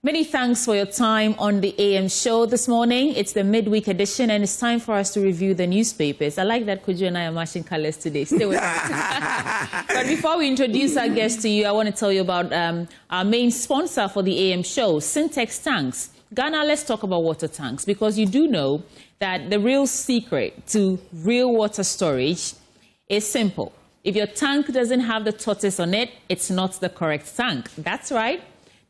Many thanks for your time on the AM show this morning. It's the midweek edition and it's time for us to review the newspapers. I like that Kojo and I are matching colors today. Stay with us. But before we introduce our guest to you, I want to tell you about our main sponsor for the AM show, Syntex Tanks. Ghana, let's talk about water tanks because you do know that the real secret to real water storage is simple. If your tank doesn't have the tortoise on it, it's not the correct tank. That's right.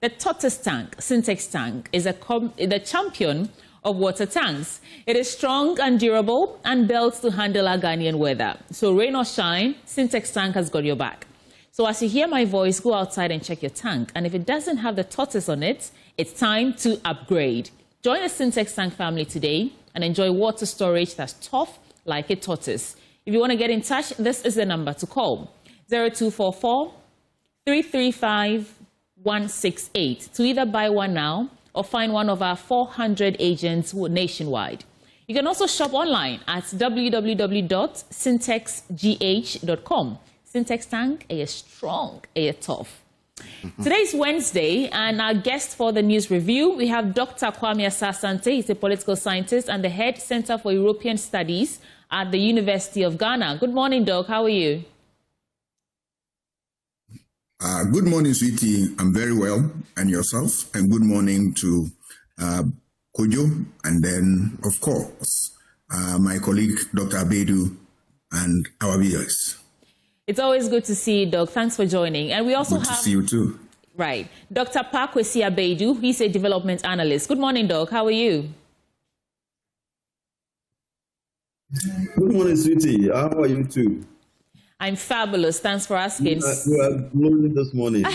The tortoise tank, Syntex tank, is the champion of water tanks. It is strong and durable and built to handle our Ghanaian weather. So rain or shine, Syntex tank has got your back. So as you hear my voice, go outside and check your tank. And if it doesn't have the tortoise on it, it's time to upgrade. Join the Syntex tank family today and enjoy water storage that's tough like a tortoise. If you want to get in touch, this is the number to call: 0244 335 168 to either buy one now or find one of our 400 agents nationwide. You can also shop online at www.syntexgh.com. Syntex tank, a strong, a tough. Today is Wednesday, and our guest for the news review, we have Dr. Asah-Asante. He's a political scientist and the head Center for European Studies at the University of Ghana. Good morning, Doc. How are you? Good morning, sweetie. I'm very well. And yourself? And good morning to Kojo. And then, of course, my colleague, Dr. Abedu, and our viewers. It's always good to see you, Doc. Thanks for joining. And we also good to see you too. Right. Dr. Pakwesi Abedu, he's a development analyst. Good morning, Doc. How are you? Good morning, sweetie. How are you too? I'm fabulous. Thanks for asking. You are glowing this morning.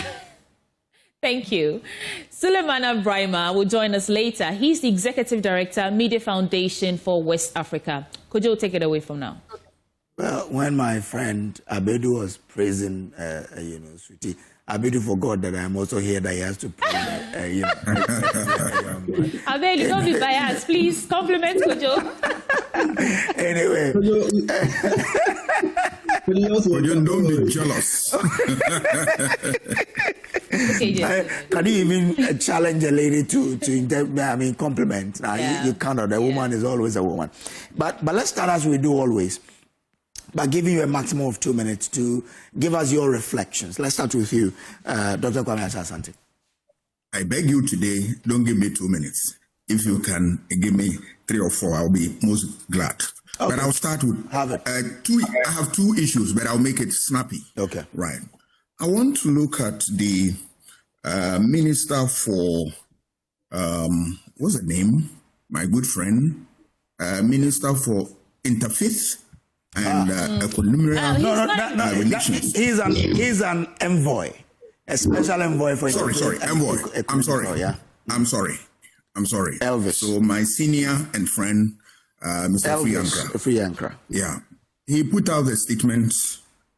Thank you. Sulemana Brahima will join us later. He's the Executive Director, Media Foundation for West Africa. Could you take it away from now? Well, when my friend Abedu was praising, sweetie, Abedu forgot that I'm also here, that he has to praise, Abedu, don't be biased. Please compliment Kojo. Anyway. Don't be jealous. Can you even challenge a lady to compliment? You cannot. A woman is always a woman. But let's start as we do always, by giving you a maximum of 2 minutes to give us your reflections. Let's start with you, Dr. Asah-Asante. I beg you today, don't give me 2 minutes. If you can give me 3 or 4, I'll be most glad. Okay. But I'll start with I have 2 issues, but I'll make it snappy. Okay. Right. I want to look at the Minister for, what's the name? My good friend, Minister for Interfaith and relations. He's an envoy, a special envoy for. Sorry, envoy. I'm sorry. Yeah. I'm sorry. Elvis. So my senior and friend, Mr. Friankra. Yeah. He put out a statement,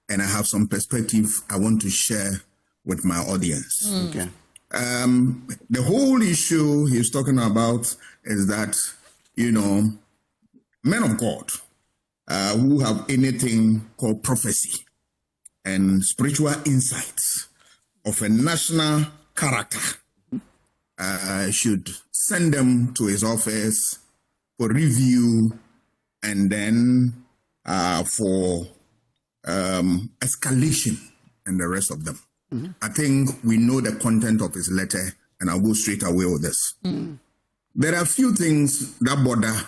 and I have some perspective I want to share with my audience. Okay. The whole issue he's talking about is that, men of God who have anything called prophecy and spiritual insights of a national character should send them to his office for review and then for escalation and the rest of them. Mm-hmm. I think we know the content of his letter, and I'll go straight away with this. Mm. There are a few things that bother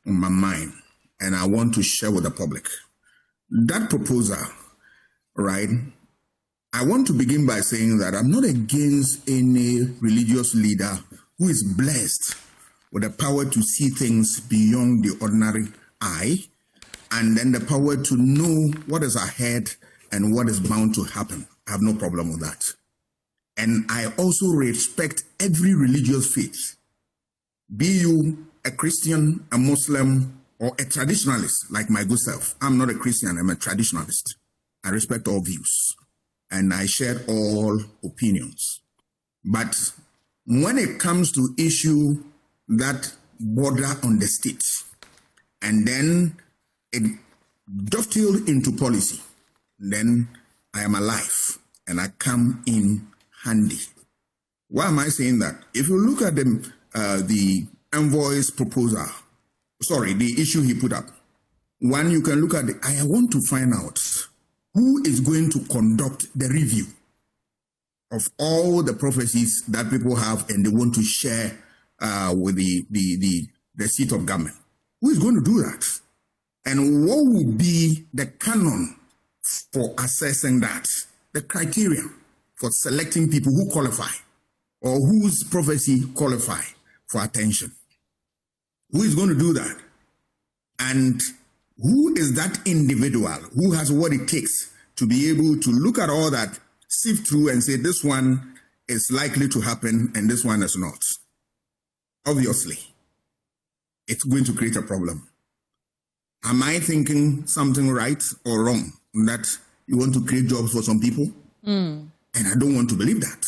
on my mind, and I want to share with the public. That proposal, right? I want to begin by saying that I'm not against any religious leader who is blessed with the power to see things beyond the ordinary eye, and then the power to know what is ahead and what is bound to happen. I have no problem with that. And I also respect every religious faith. Be you a Christian, a Muslim, or a traditionalist like my good self. I'm not a Christian, I'm a traditionalist. I respect all views and I share all opinions. But when it comes to issue that border on the state and then it dovetailed into policy, then I am alive and I come in handy. Why am I saying that? If you look at the Envoy's proposal, the issue he put up, one, you can look at I want to find out who is going to conduct the review of all the prophecies that people have and they want to share with the seat of government. Who is going to do that? And what will be the canon for assessing that? The criteria for selecting people who qualify or whose prophecy qualify for attention. Who is going to do that? And who is that individual who has what it takes to be able to look at all that, sift through and say this one is likely to happen and this one is not? Obviously, it's going to create a problem. Am I thinking something right or wrong that you want to create jobs for some people? And I don't want to believe that,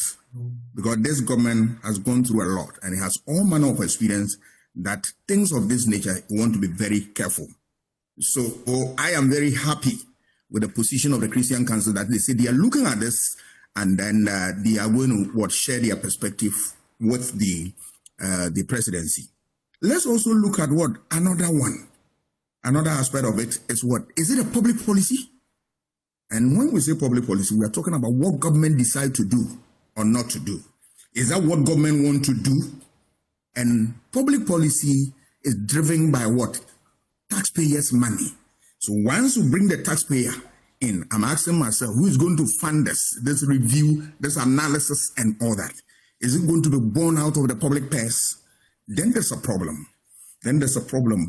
because this government has gone through a lot and it has all manner of experience that things of this nature you want to be very careful. So I am very happy with the position of the Christian Council that they say they are looking at this and then they are going to share their perspective with the presidency. Let's also look at another aspect of it is what? Is it a public policy? And when we say public policy, we are talking about what government decide to do or not to do. Is that what government want to do? And public policy is driven by what? Taxpayers' money. So once you bring the taxpayer in, I'm asking myself, who is going to fund this review, this analysis and all that? Is it going to be borne out of the public purse? Then there's a problem.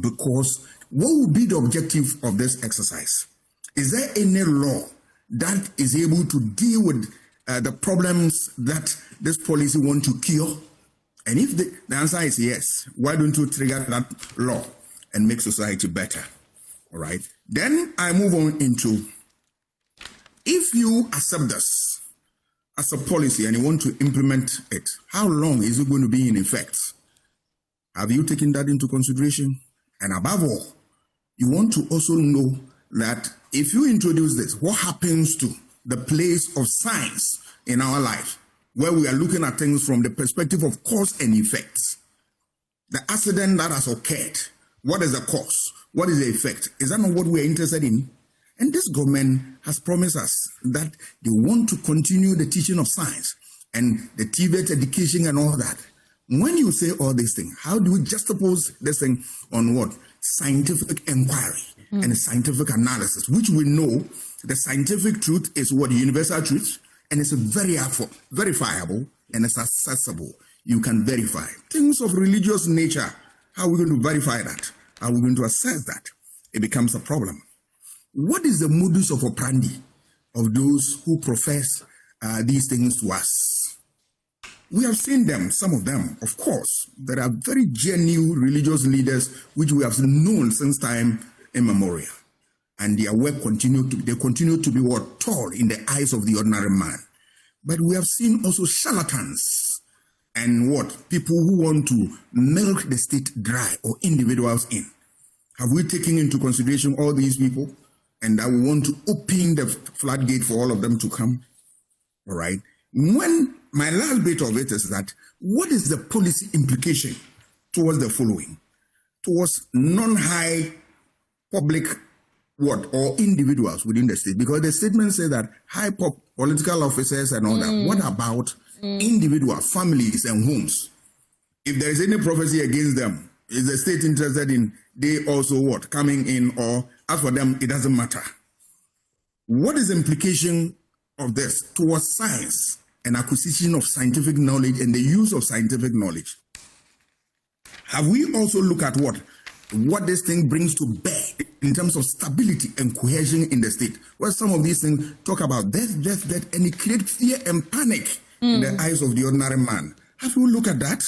Because what would be the objective of this exercise? Is there any law that is able to deal with the problems that this policy want to cure? And if the answer is yes, why don't you trigger that law and make society better? All right. Then I move on into, if you accept this as a policy and you want to implement it, how long is it going to be in effect? Have you taken that into consideration? And above all, you want to also know that if you introduce this, what happens to the place of science in our life, where we are looking at things from the perspective of cause and effects? The accident that has occurred, what is the cause? What is the effect? Is that not what we are interested in? And this government has promised us that they want to continue the teaching of science and the TVET education and all that. When you say all these things, how do we juxtapose this thing on what? Scientific inquiry and scientific analysis, which we know the scientific truth is what? Universal truth, and it's verifiable, and it's accessible. You can verify. Things of religious nature, how are we going to verify that? How are we going to assess that? It becomes a problem. What is the modus operandi of those who profess these things to us? We have seen them, some of them, of course. There are very genuine religious leaders which we have known since time immemorial. And their work continue to be what? Tall in the eyes of the ordinary man. But we have seen also charlatans and what? People who want to milk the state dry or individuals in. Have we taken into consideration all these people? And that we want to open the floodgate for all of them to come? All right. When my last bit of it is that, what is the policy implication towards the following? Towards non-high public or individuals within the state? Because the statement says that high political officers and all that. What about individual families and homes? If there is any prophecy against them, is the state interested in they also what? Coming in, or as for them, it doesn't matter. What is the implication of this towards science and acquisition of scientific knowledge and the use of scientific knowledge? Have we also looked at what this thing brings to bear in terms of stability and cohesion in the state? Well, some of these things talk about death, and it creates fear and panic in the eyes of the ordinary man. Have you looked at that?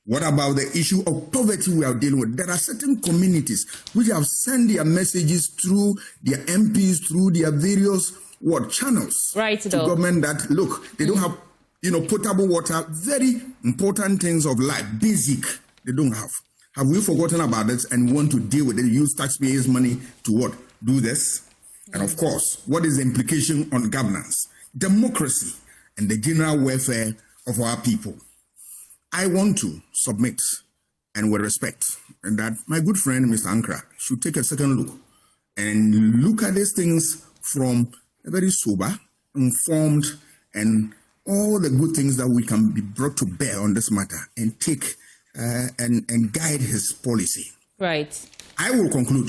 What about the issue of poverty we are dealing with? There are certain communities which have sent their messages through their MPs, through their various channels to government that, look, they don't have, potable water, very important things of life, basic, they don't have. Have we forgotten about this and want to deal with it, use taxpayers' money to do this? And of course, what is the implication on governance, democracy, and the general welfare of our people, I want to submit and with respect and that my good friend Mr. Ankra should take a second look and look at these things from a very sober, informed, and all the good things that we can be brought to bear on this matter and take and guide his policy. Right. I will conclude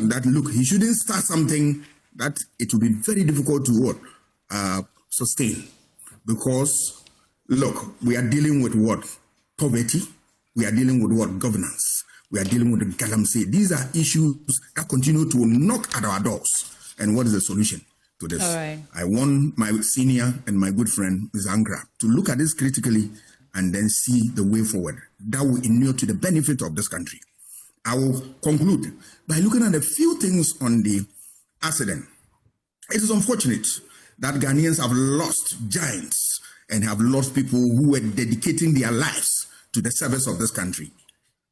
that, look, he shouldn't start something that it will be very difficult to sustain. Because, look, we are dealing with what? Poverty. We are dealing with what? Governance. We are dealing with the galamsey. These are issues that continue to knock at our doors. And what is the solution to this? All right. I want my senior and my good friend, Ms. Angra, to look at this critically and then see the way forward. That will inure to the benefit of this country. I will conclude by looking at a few things on the accident. It is unfortunate that Ghanaians have lost giants and have lost people who were dedicating their lives to the service of this country.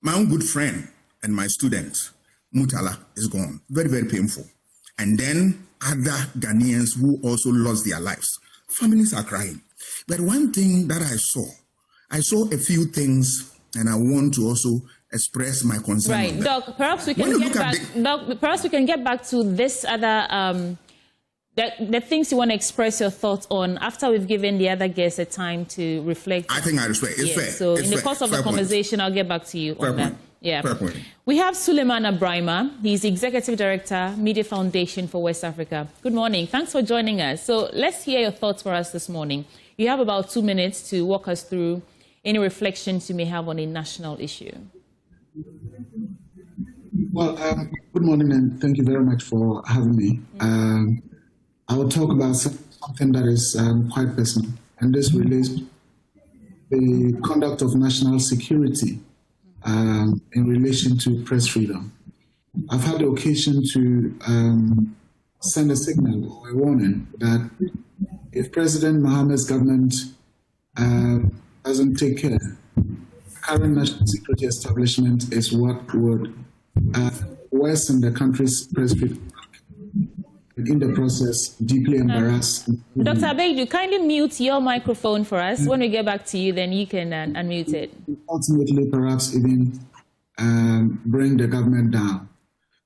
My own good friend and my student, Mutala, is gone. Very, very painful. And then other Ghanaians who also lost their lives. Families are crying. But one thing that I saw a few things, and I want to also express my concern. Right, Doc. Perhaps we can get back. Doc, perhaps we can get back to this other the things you want to express your thoughts on after we've given the other guests a time to reflect. I think I respect. It's fair. So it's in the fair. course of the conversation, I'll get back to you on that. Yeah. Fair point. We have Suleiman Abrahima. He's Executive Director, Media Foundation for West Africa. Good morning. Thanks for joining us. So let's hear your thoughts for us this morning. You have about 2 minutes to walk us through any reflections you may have on a national issue. Well, good morning and thank you very much for having me. I will talk about something that is quite personal, and this relates to the conduct of national security in relation to press freedom. I've had the occasion to send a signal or a warning that if President Mohammed's government doesn't take care, current national security establishment is what would worsen the country's press freedom. In the process, deeply embarrassed. Dr. Abedu, kindly mute your microphone for us. When we get back to you, then you can unmute it. Ultimately, perhaps even bring the government down.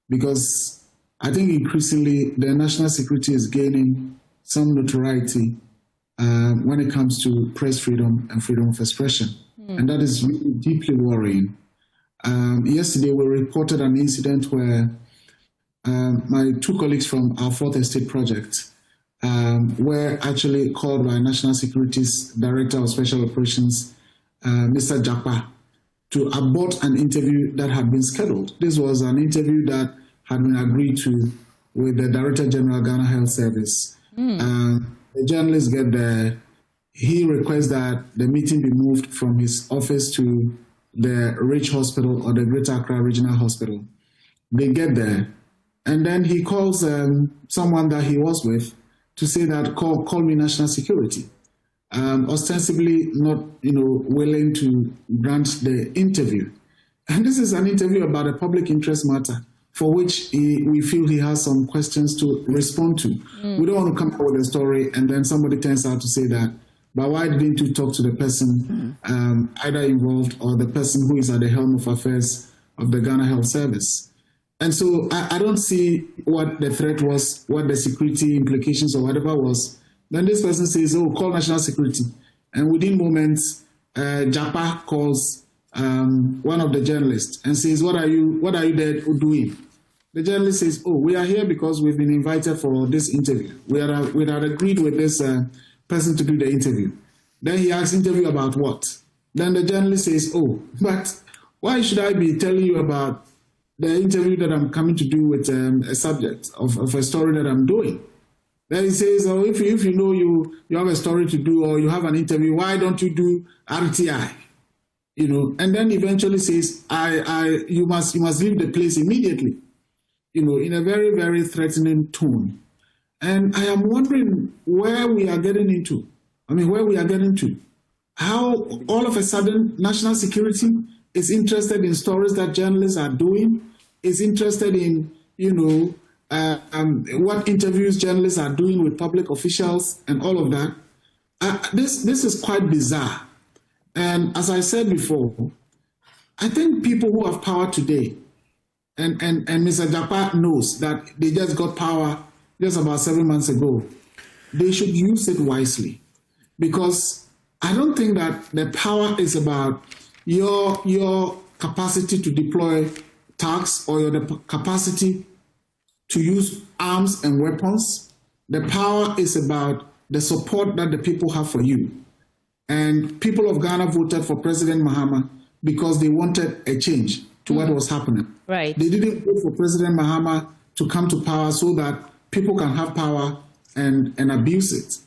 Because I think increasingly the national security is gaining some notoriety when it comes to press freedom and freedom of expression. And that is really deeply worrying. Yesterday, we reported an incident where my two colleagues from our Fourth Estate project were actually called by National Security's Director of Special Operations, Mr. Japa, to abort an interview that had been scheduled. This was an interview that had been agreed to with the Director General Ghana Health Service. The journalists get there. He requests that the meeting be moved from his office to the Rich Hospital or the Greater Accra Regional Hospital. They get there. And then he calls someone that he was with to say that call me national security, ostensibly not willing to grant the interview. And this is an interview about a public interest matter for which we feel he has some questions to respond to. We don't want to come up with a story and then somebody turns out to say that, but why didn't you talk to the person either involved or the person who is at the helm of affairs of the Ghana Health Service? And so I don't see what the threat was, what the security implications or whatever was. Then this person says, oh, call national security. And within moments, Japa calls one of the journalists and says, what are you there doing? The journalist says, oh, we are here because we've been invited for this interview. We had agreed with this person to do the interview. Then he asks, interview about what? Then the journalist says, oh, but why should I be telling you about the interview that I'm coming to do with a subject of a story that I'm doing? Then he says, oh, if you know you have a story to do or you have an interview, why don't you do RTI? And then eventually says, you must leave the place immediately, in a very, very threatening tone. And I am wondering where we are getting into. Where we are getting to. How all of a sudden national security is interested in stories that journalists are doing, is interested in, what interviews journalists are doing with public officials and all of that. this is quite bizarre. And as I said before, I think people who have power today, and Mr. Japa knows that they just got power just about 7 months ago, they should use it wisely. Because I don't think that the power is about your capacity to deploy tanks or your capacity to use arms and weapons. The power is about the support that the people have for you. And people of Ghana voted for President Mahama because they wanted a change to what was happening. Right. They didn't vote for President Mahama to come to power so that people can have power and abuse it.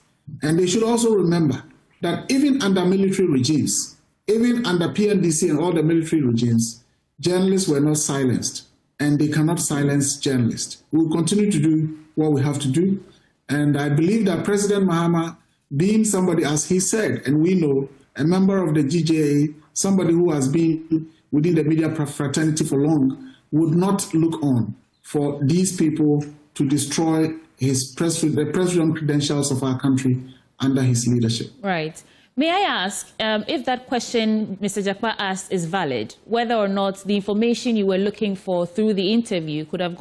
And they should also remember that even under military regimes, even under PNDC and all the military regimes, journalists were not silenced, and they cannot silence journalists. We will continue to do what we have to do. And I believe that President Mahama, being somebody, as he said, and we know, a member of the GJA, somebody who has been within the media fraternity for long, would not look on for these people to destroy the president credentials of our country under his leadership. Right. May I ask if that question Mr. Jakpa asked is valid, whether or not the information you were looking for through the interview you could have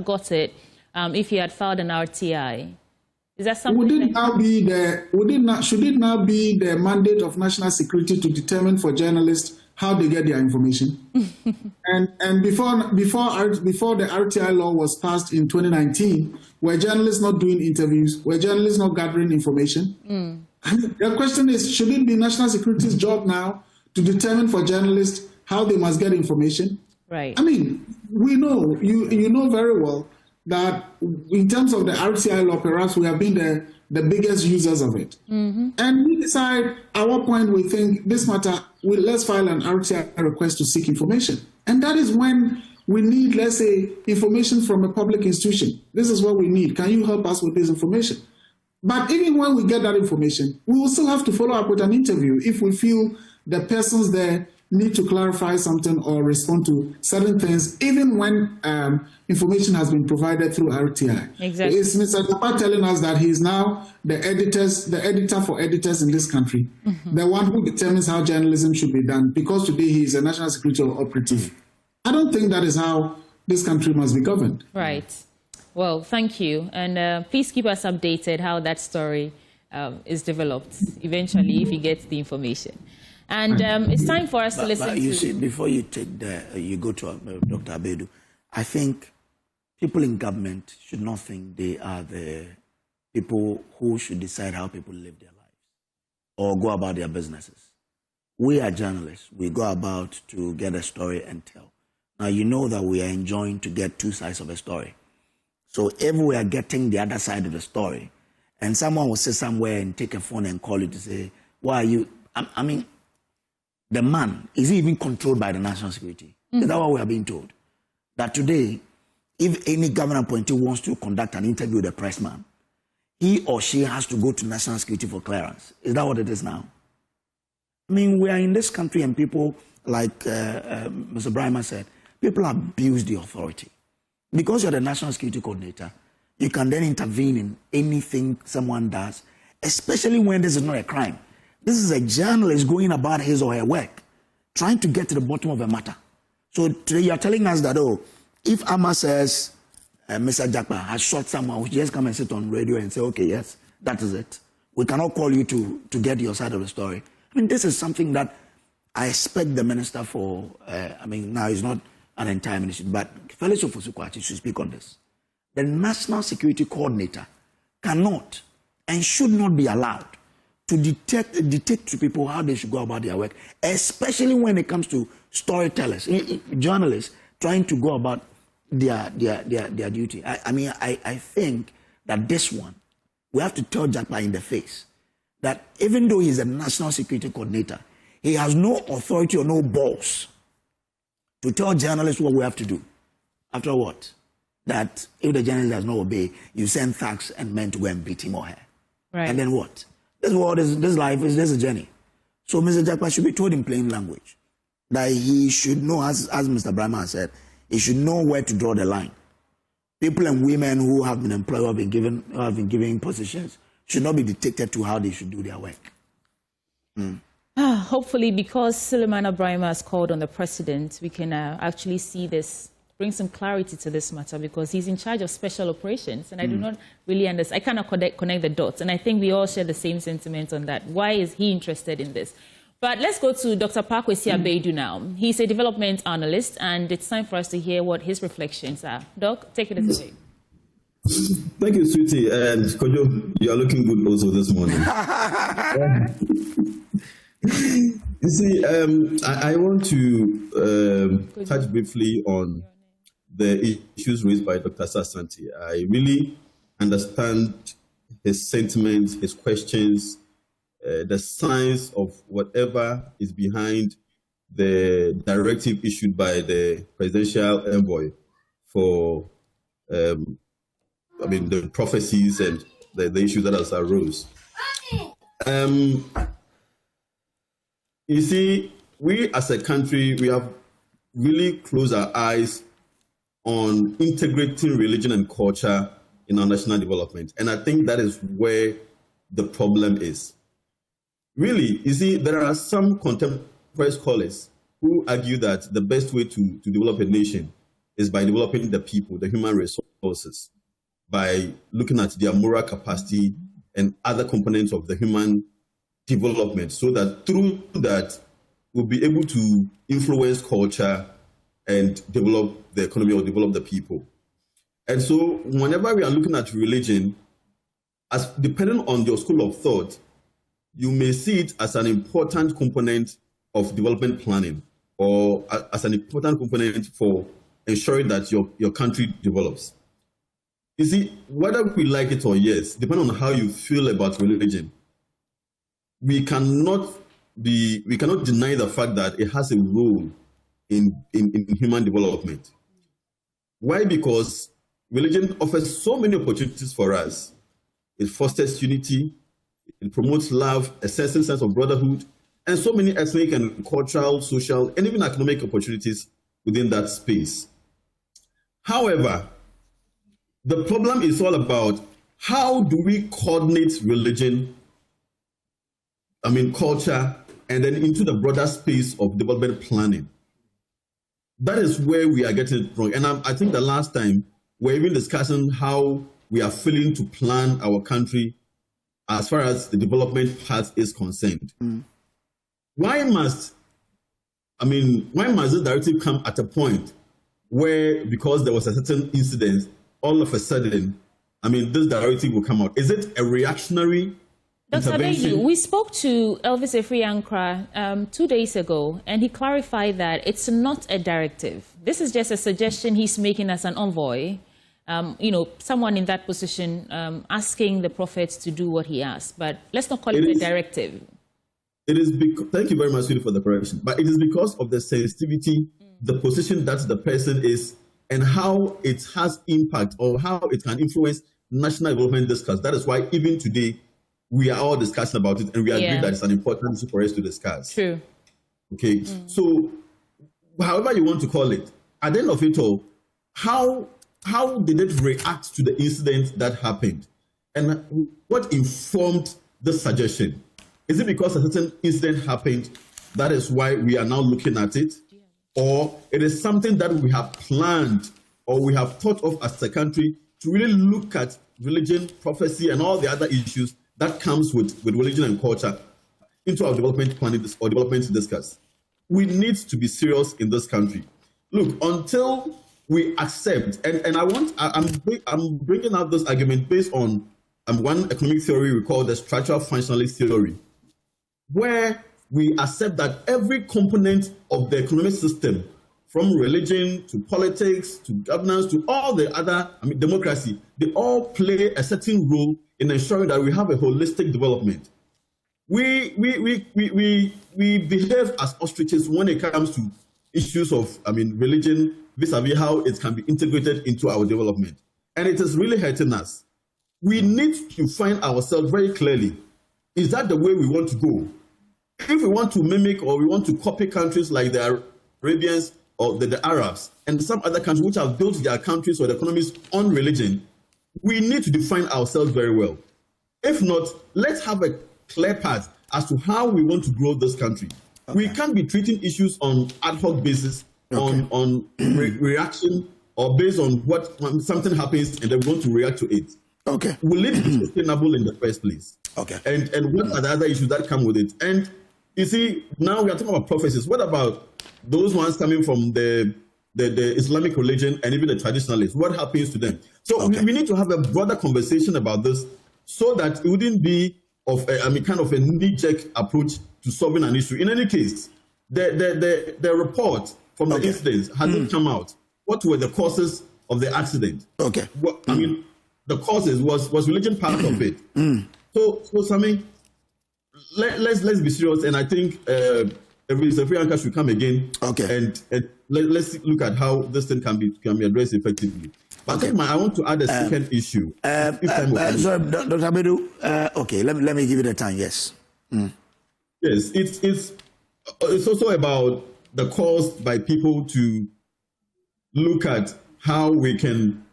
got it if you had filed an RTI? Is that something? Should it now be the mandate of national security to determine for journalists how they get their information? and before the RTI law was passed in 2019, were journalists not doing interviews? Were journalists not gathering information? And the question is, should it be national security's job now to determine for journalists how they must get information? Right. I mean, we know, you know very well that in terms of the RTI law, perhaps we have been the biggest users of it. And we decide at what point we think this matter, let's file an RTI request to seek information. And that is when we need, let's say, information from a public institution. This is what we need. Can you help us with this information? But even when we get that information, we will still have to follow up with an interview if we feel the persons there need to clarify something or respond to certain things, even when information has been provided through RTI. Exactly. Is Mr. Japa telling us that he is now the editor for editors in this country, the one who determines how journalism should be done, because today he is a national security operative? I don't think that is how this country must be governed. Right. Well, thank you. And please keep us updated how that story is developed eventually if you get the information. And it's time for us to listen but you see, before you take you go to Dr. Abedu, I think people in government should not think they are the people who should decide how people live their lives or go about their businesses. We are journalists. We go about to get a story and tell. Now, you know that we are enjoying to get two sides of a story. So if we are getting the other side of the story, and someone will sit somewhere and take a phone and call you to say, why are you, I mean, the man, is he even controlled by the national security? Is that what we are being told? That today, if any government appointee wants to conduct an interview with a pressman, he or she has to go to national security for clearance. Is that what it is now? I mean, we are in this country and people, like Mr. Brima said, people abuse the authority. Because you're the national security coordinator, you can then intervene in anything someone does, especially when this is not a crime. This is a journalist going about his or her work, trying to get to the bottom of a matter. So today you're telling us that, oh, if Amma says Mr. Jakpa has shot someone, we just come and sit on radio and say, okay, yes, that is it. We cannot call you to get your side of the story. I mean, this is something that I expect the minister for, I mean, now he's not an entire ministry, but Felix Ofosu-Kwakye should speak on this. The National Security Coordinator cannot and should not be allowed to dictate to people how they should go about their work, especially when it comes to storytellers, journalists trying to go about their duty. I think that this one, we have to tell Jakpa in the face that even though he's a National Security Coordinator, he has no authority or no balls to tell journalists what we have to do. After what? That if the journalist does not obey, you send thugs and men to go and beat him or her. Right. And then what? This world is, this life is just a journey. So Mr. Jakpa should be told in plain language that he should know, as Mr. Brima said, he should know where to draw the line. People and women who have been employed, who have been given positions, should not be dictated to how they should do their work. Hopefully, because Suleiman Abraham has called on the president, we can actually see this, bring some clarity to this matter, because he's in charge of special operations, and I do not really understand. I cannot connect the dots, and I think we all share the same sentiment on that. Why is he interested in this? But let's go to Dr. Parkwesi Abeidu now. He's a development analyst, and it's time for us to hear what his reflections are. Doc, take it away. Thank you, sweetie. And Kojo, you are looking good also this morning. You see, I want to touch briefly on the issues raised by Dr. Asah-Asante. I really understand his sentiments, his questions, the science of whatever is behind the directive issued by the presidential envoy for, the prophecies and the issues that has arose. You see, we as a country, we have really closed our eyes on integrating religion and culture in our national development. And I think that is where the problem is. Really, you see, there are some contemporary scholars who argue that the best way to develop a nation is by developing the people, the human resources, by looking at their moral capacity and other components of the human development, so that through that we'll be able to influence culture and develop the economy or develop the people. And so whenever we are looking at religion, as depending on your school of thought, you may see it as an important component of development planning, or as an important component for ensuring that your country develops. You see, whether we like it or yes, depending on how you feel about religion, we cannot deny the fact that it has a role in human development. Why? Because religion offers so many opportunities for us. It fosters unity, it promotes love, a sense of brotherhood, and so many ethnic and cultural, social, and even economic opportunities within that space. However, the problem is all about how do we coordinate religion, culture, and then into the broader space of development planning. That is where we are getting it wrong. And I think the last time we're even discussing how we are failing to plan our country as far as the development part is concerned. Why must this directive come at a point where, because there was a certain incident, all of a sudden, this directive will come out? Is it a reactionary Dr. Abeidu, we spoke to Elvis Efriankra 2 days ago, and he clarified that it's not a directive. This is just a suggestion he's making as an envoy, someone in that position asking the prophets to do what he asked. But let's not call it a directive. It is thank you very much for the correction. But it is because of the sensitivity, the position that the person is, and how it has impact or how it can influence national development discourse. That is why even today, we are all discussing about it, and we agree that it's an important issue for us to discuss. True. Okay. So, however you want to call it, at the end of it all, how did it react to the incident that happened? And what informed the suggestion? Is it because a certain incident happened, that is why we are now looking at it? Or it is something that we have planned or we have thought of as a country to really look at religion, prophecy, and all the other issues that comes with religion and culture into our development planning or development to discuss? We need to be serious in this country. Look, until we accept, and I'm bringing out this argument based on one economic theory we call the structural functionalist theory, where we accept that every component of the economic system, from religion to politics to governance to all the other, democracy, they all play a certain role in ensuring that we have a holistic development. We behave as ostriches when it comes to issues of religion vis-a-vis how it can be integrated into our development. And it is really hurting us. We need to find ourselves very clearly. Is that the way we want to go? If we want to mimic or we want to copy countries like the Arabians or the Arabs and some other countries which have built their countries or their economies on religion, we need to define ourselves very well. If not, let's have a clear path as to how we want to grow this country. Okay. We can't be treating issues on ad hoc basis, on reaction, or based on when something happens and then we want to react to it. Okay. Will it be sustainable in the first place? Okay. And what are the other issues that come with it? And you see, now we are talking about prophecies. What about those ones coming from the Islamic religion and even the traditionalists? What happens to them? So we need to have a broader conversation about this so that it wouldn't be kind of a knee-jerk approach to solving an issue. In any case, the report from the incidents hasn't come out. What were the causes of the accident? Okay. I mean, the causes was religion part of it. So Sammy, let's be serious, and I think Mr. Priyanka should come again. Okay. And let's look at how this thing can be addressed effectively. But I think I want to add a second issue. Sorry, Dr. Abedu. Okay, let me give you the time. Yes. Yes, it's also about the cause by people to look at how we can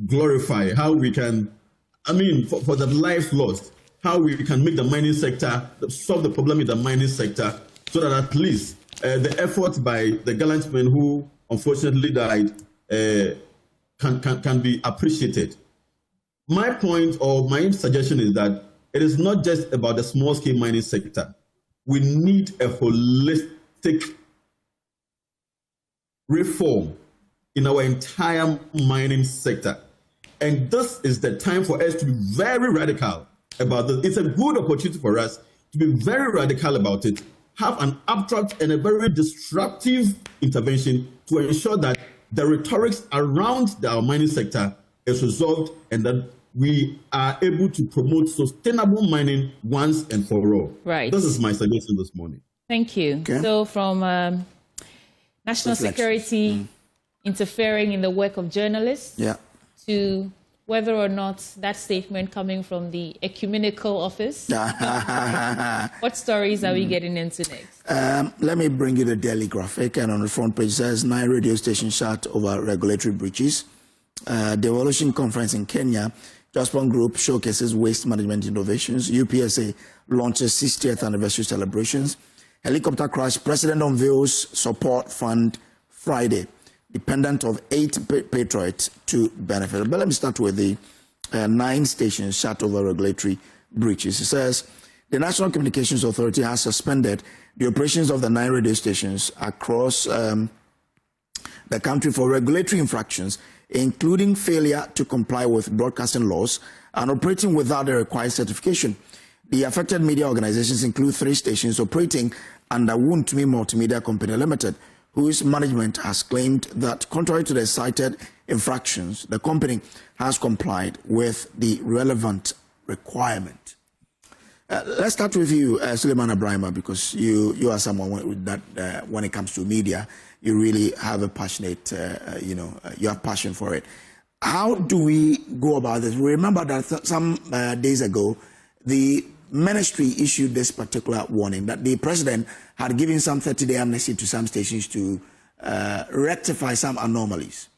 glorify, how we can, for the lives lost, how we can make the mining sector, solve the problem in the mining sector, so that at least the effort by the gallant men who unfortunately died can be appreciated. My point or my suggestion is that it is not just about the small-scale mining sector. We need a holistic reform in our entire mining sector. And this is the time for us to be very radical about this. It's a good opportunity for us to be very radical about it, have an abstract and a very disruptive intervention to ensure that the rhetorics around our mining sector is resolved and that we are able to promote sustainable mining once and for all. Right. This is my suggestion this morning. Thank you. Okay. So from national security interfering in the work of journalists to whether or not that statement coming from the ecumenical office. What stories are we getting into next? Let me bring you the daily graphic, and on the front page says 9 radio stations shut over regulatory breaches. The Evolution Conference in Kenya, Jospon Group showcases waste management innovations. UPSA launches 60th anniversary celebrations. Helicopter crash, President unveils support fund Friday. Dependent of 8 patriots to benefit. But let me start with the 9 stations shut over regulatory breaches. It says the National Communications Authority has suspended the operations of the 9 radio stations across the country for regulatory infractions, including failure to comply with broadcasting laws and operating without the required certification. The affected media organizations include 3 stations operating under Wuntumi Multimedia Company Limited, whose management has claimed that, contrary to the cited infractions, the company has complied with the relevant requirement. Let's start with you, Suleiman Abrahima, because you are someone that, when it comes to media, you really have a passionate, you have passion for it. How do we go about this? Remember that some days ago, the ministry issued this particular warning that the president had given some 30-day amnesty to some stations to rectify some anomalies.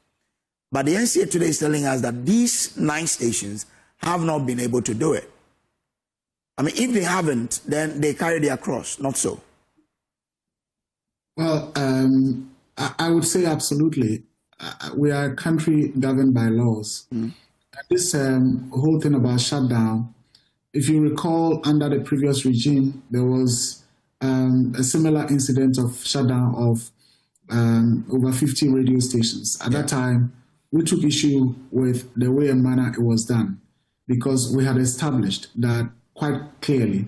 But the NCA today is telling us that these 9 stations have not been able to do it. If they haven't, then they carry their cross, not so. Well, I would say absolutely. We are a country governed by laws. This whole thing about shutdown, if you recall, under the previous regime, there was a similar incident of shutdown of over 50 radio stations. At that time, we took issue with the way and manner it was done, because we had established that quite clearly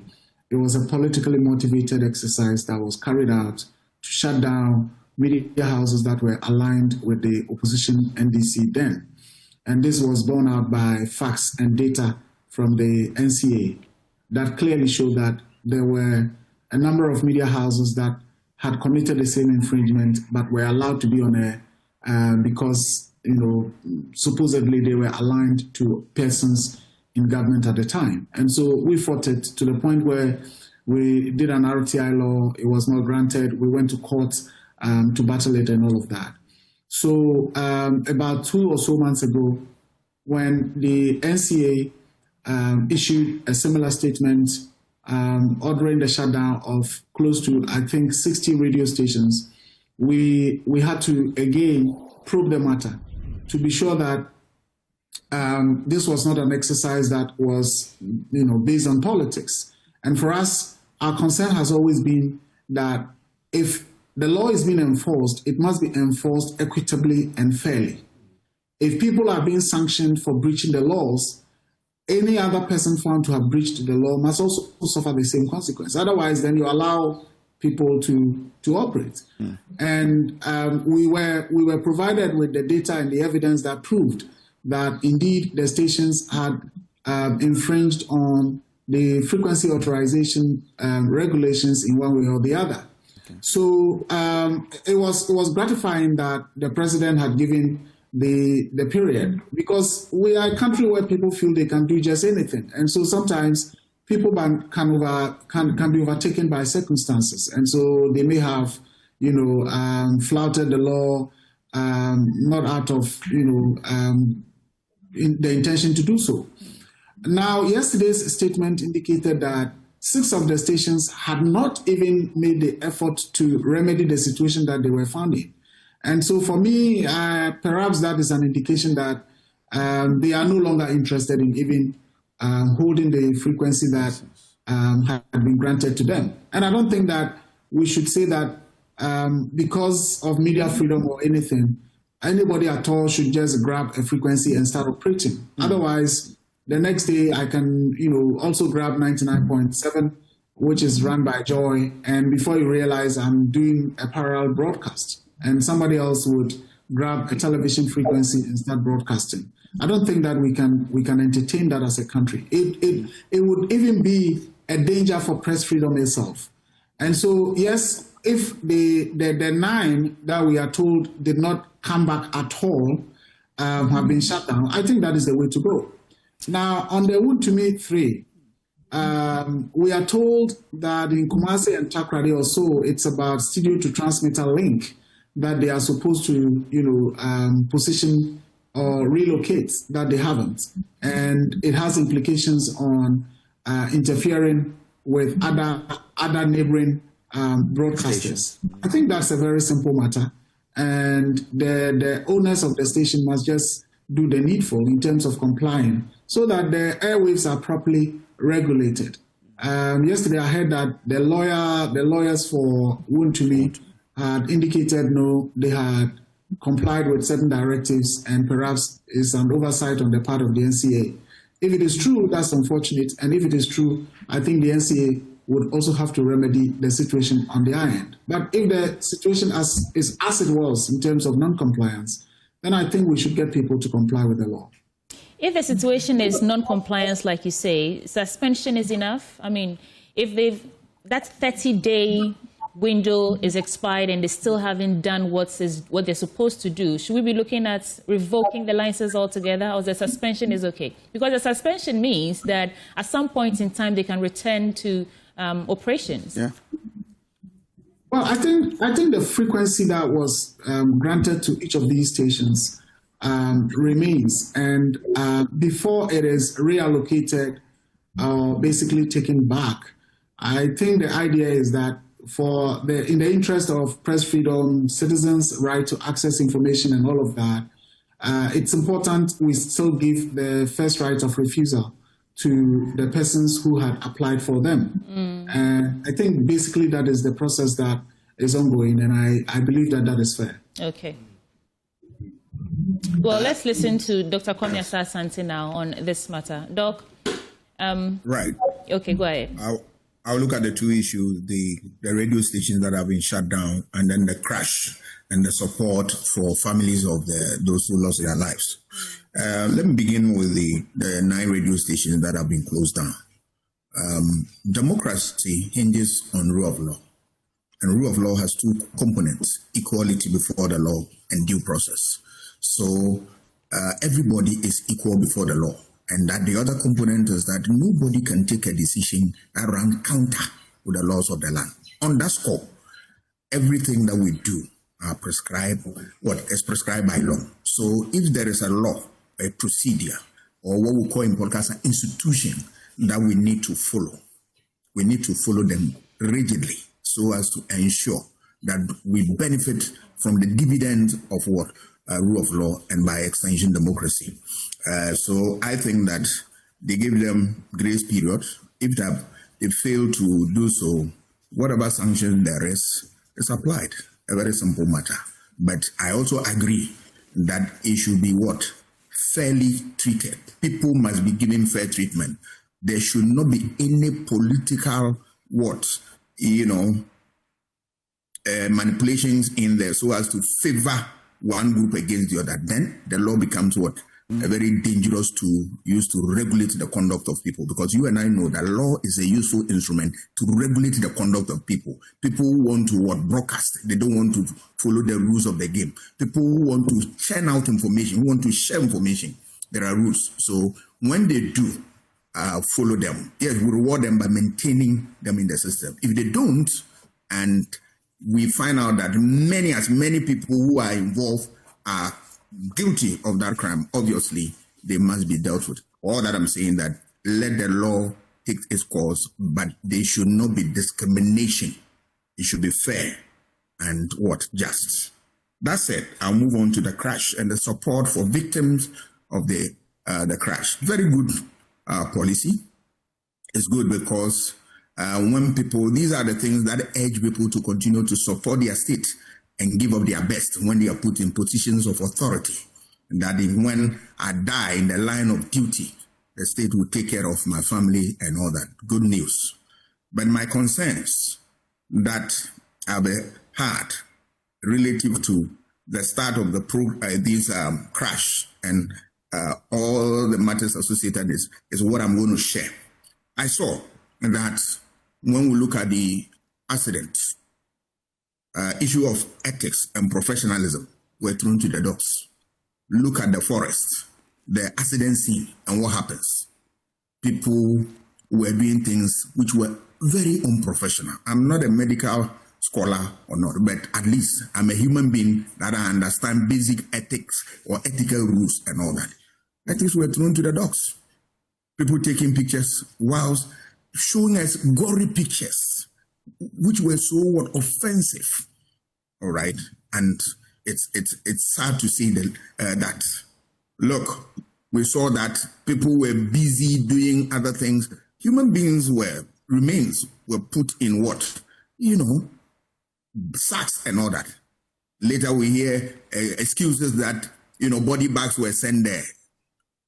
it was a politically motivated exercise that was carried out to shut down media houses that were aligned with the opposition NDC then. And this was borne out by facts and data from the NCA that clearly showed that there were a number of media houses that had committed the same infringement but were allowed to be on air because, supposedly they were aligned to persons in government at the time. And so we fought it to the point where we did an RTI law, it was not granted, we went to court to battle it and all of that. So about 2 or so months ago, when the NCA issued a similar statement ordering the shutdown of close to, I think, 60 radio stations. We had to again probe the matter to be sure that this was not an exercise that was, based on politics. And for us, our concern has always been that if the law is being enforced, it must be enforced equitably and fairly. If people are being sanctioned for breaching the laws, any other person found to have breached the law must also suffer the same consequence. Otherwise, then you allow people to operate. And we were provided with the data and the evidence that proved that indeed the stations had infringed on the frequency authorization regulations in one way or the other. Okay. So it was gratifying that the president had given the period, because we are a country where people feel they can do just anything, and so sometimes people can be overtaken by circumstances, and so they may have flouted the law, not out of the intention to do so. Now, yesterday's statement indicated that 6 of the stations had not even made the effort to remedy the situation that they were found in. And so for me, perhaps that is an indication that they are no longer interested in even holding the frequency that had been granted to them. And I don't think that we should say that because of media freedom or anything, anybody at all should just grab a frequency and start operating. Otherwise, the next day I can, also grab 99.7, which is run by Joy, and before you realize I'm doing a parallel broadcast, and somebody else would grab a television frequency and start broadcasting. I don't think that we can entertain that as a country. It would even be a danger for press freedom itself. And so, yes, if the 9 that we are told did not come back at all have been shut down, I think that is the way to go. Now, on the Wontumi 3, we are told that in Kumasi and Takoradi also, it's about studio to transmitter link that they are supposed to, position or relocate, that they haven't. And it has implications on interfering with other neighboring broadcasters. I think that's a very simple matter. And the owners of the station must just do the needful in terms of complying so that the airwaves are properly regulated. Yesterday I heard that the lawyers for Wontumi had indicated no, they had complied with certain directives and perhaps is an oversight on the part of the NCA. If it is true, that's unfortunate. And if it is true, I think the NCA would also have to remedy the situation on their end. But if the situation is as it was in terms of non-compliance, then I think we should get people to comply with the law. If the situation is non-compliance, like you say, suspension is enough? I mean, if that 30-day window is expired and they still haven't done what they're supposed to do, should we be looking at revoking the license altogether, or the suspension is okay? Because the suspension means that at some point in time they can return to operations. Yeah. Well, I think the frequency that was granted to each of these stations remains, and before it is reallocated or basically taken back, I think the idea is that in the interest of press freedom, citizens' right to access information and all of that, it's important we still give the first right of refusal to the persons who had applied for them. And I think basically that is the process that is ongoing, and I believe that is fair. Okay. Well, let's listen to Dr. Kwame Asah-Asante now on this matter. Doc? Right. Okay, go ahead. I'll look at the 2 issues, the radio stations that have been shut down, and then the crash and the support for families of those who lost their lives. Let me begin with the 9 radio stations that have been closed down. Democracy hinges on rule of law. And rule of law has 2 components: equality before the law and due process. So everybody is equal before the law. And that the other component is that nobody can take a decision around counter with the laws of the land. On that score, everything that we do are prescribed, is prescribed by law. So if there is a law, a procedure, or what we call in podcast an institution that we need to follow. We need to follow them rigidly so as to ensure that we benefit from the dividends of what? Rule of law and by extension democracy. So I think that they give them grace period. If they fail to do so, whatever sanction there is applied. A very simple matter. But I also agree that it should be what? Fairly treated. People must be given fair treatment. There should not be any political manipulations in there so as to favor one group against the other. Then the law becomes what? A very dangerous tool used to regulate the conduct of people, because you and I know that law is a useful instrument to regulate the conduct of people. People who want to broadcast, they don't want to follow the rules of the game. People who want to churn out information, who want to share information, there are rules. So when they do follow them, yes, we reward them by maintaining them in the system. If they don't, and we find out that many people who are involved are guilty of that crime, obviously they must be dealt with. All that I'm saying, that let the law take its course, but there should not be discrimination. It should be fair and just. That's it. I'll move on to the crash and the support for victims of the crash. Very good policy. It's good because when people, these are the things that urge people to continue to support their state and give up their best when they are put in positions of authority. That when I die in the line of duty, the state will take care of my family and all that. Good news. But my concerns that I've had relative to the start of this crash and all the matters associated is what I'm going to share. I saw that when we look at the accident, issue of ethics and professionalism were thrown to the dogs. Look at the forest, the accident scene, and what happens. People were doing things which were very unprofessional. I'm not a medical scholar or not, but at least I'm a human being that I understand basic ethics or ethical rules and all that. Ethics were thrown to the dogs. People taking pictures whilst showing us gory pictures, which were so offensive. All right, and it's sad to see that. Look, we saw that people were busy doing other things. Human beings remains were put in sacks and all that. Later we hear excuses that body bags were sent there.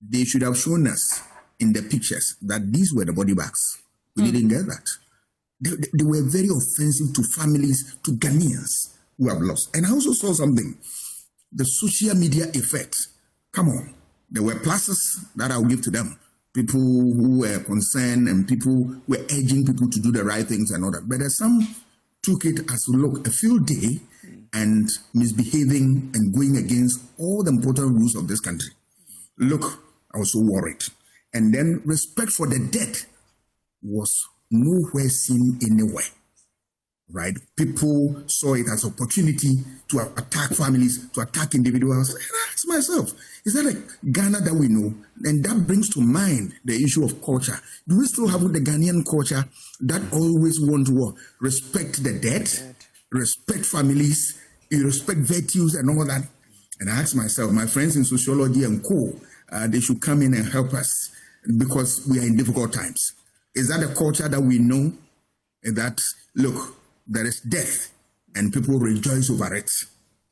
They should have shown us in the pictures that these were the body bags. We didn't get that. They were very offensive to families, to Ghanaians who have lost. And I also saw something, the social media effect. Come on, there were pluses that I will give to them. People who were concerned and people were urging people to do the right things and all that. But there's some took it as, a field day and misbehaving and going against all the important rules of this country. Look, I was so worried. And then respect for the dead was nowhere seen anywhere, right? People saw it as opportunity to attack families, to attack individuals. And I asked myself, is that like Ghana that we know? And that brings to mind the issue of culture. Do we still have the Ghanaian culture that always want to respect the dead, respect families, respect virtues and all that? And I asked myself, my friends in sociology and co, they should come in and help us because we are in difficult times. Is that a culture that we know? That, look, there is death and people rejoice over it.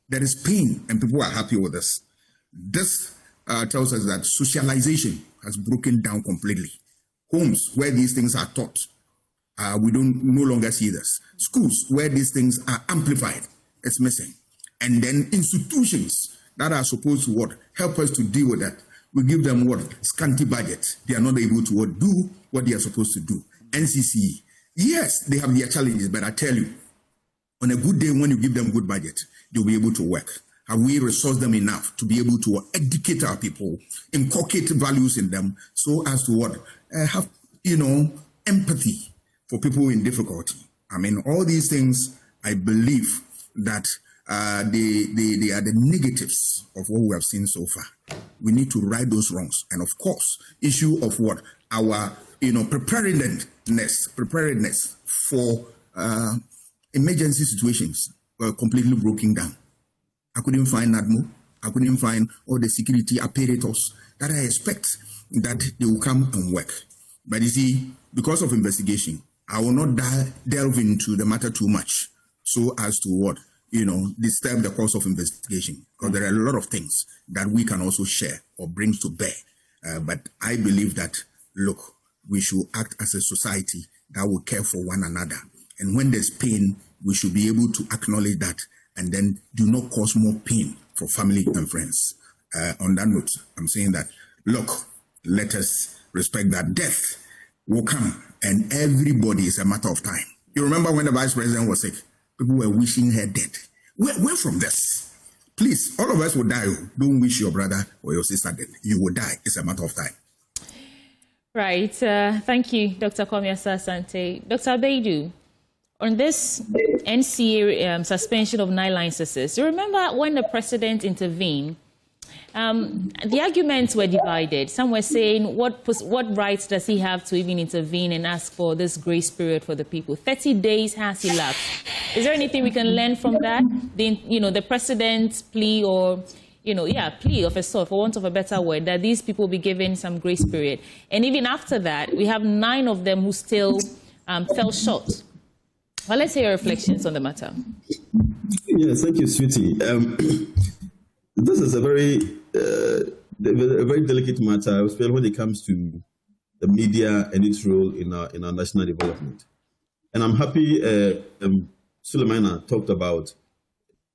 There is pain and people are happy with this. This tells us that socialization has broken down completely. Homes where these things are taught, we don't no longer see this. Schools where these things are amplified, it's missing. And then institutions that are supposed to help us to deal with that, we give them scanty budget. They are not able to do what they are supposed to do. NCC, yes, they have their challenges, but I tell you, on a good day when you give them good budget, they'll be able to work. Have we resourced them enough to be able to educate our people, inculcate values in them, so as to have empathy for people in difficulty? I mean, all these things, I believe that they are the negatives of what we have seen so far. We need to right those wrongs. And of course, issue of what? Our, preparedness for emergency situations were completely broken down. I couldn't find NADMO. I couldn't find all the security apparatus that I expect that they will come and work. But you see, because of investigation, I will not delve into the matter too much so as to what? Disturb the course of investigation. Because there are a lot of things that we can also share or bring to bear. But I believe that, look, we should act as a society that will care for one another. And when there's pain, we should be able to acknowledge that and then do not cause more pain for family and friends. On that note, I'm saying that, look, let us respect that death will come and everybody is a matter of time. You remember when the vice president was sick? People were wishing her dead. Where from this? Please, all of us will die. Don't wish your brother or your sister dead. You will die. It's a matter of time. Right. Thank you, Dr. Kwame Asah-Asante. Dr. Abeidu, on this NCA suspension of 9 licenses, you remember when the president intervened, the arguments were divided. Some were saying, what rights does he have to even intervene and ask for this grace period for the people? 30 days has elapsed. Is there anything we can learn from that? The president's plea or, plea of a sort, for want of a better word, that these people be given some grace period. And even after that, we have 9 of them who still fell short. Well, let's hear your reflections on the matter. Yes, thank you, sweetie. This is a very delicate matter, especially when it comes to the media and its role in our national development. And I'm happy Sulemana talked about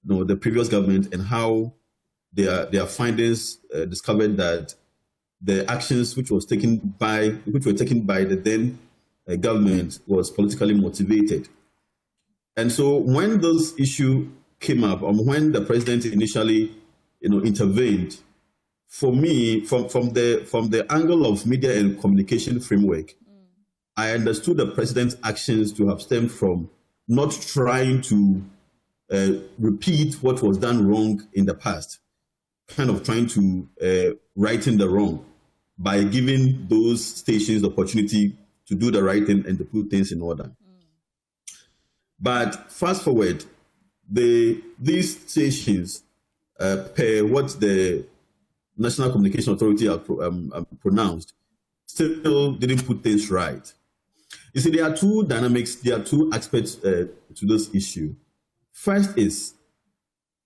the previous government and how their findings discovered that the actions which were taken by the then government was politically motivated. And so when those issues came up, when the president initially intervened, for me, from the angle of media and communication framework, I understood the president's actions to have stemmed from not trying to repeat what was done wrong in the past, kind of trying to righten the wrong by giving those stations the opportunity to do the right thing and to put things in order. But fast forward, these stations, per what the National Communication Authority pronounced, still didn't put things right. You see, there are 2 dynamics, there are 2 aspects to this issue. First is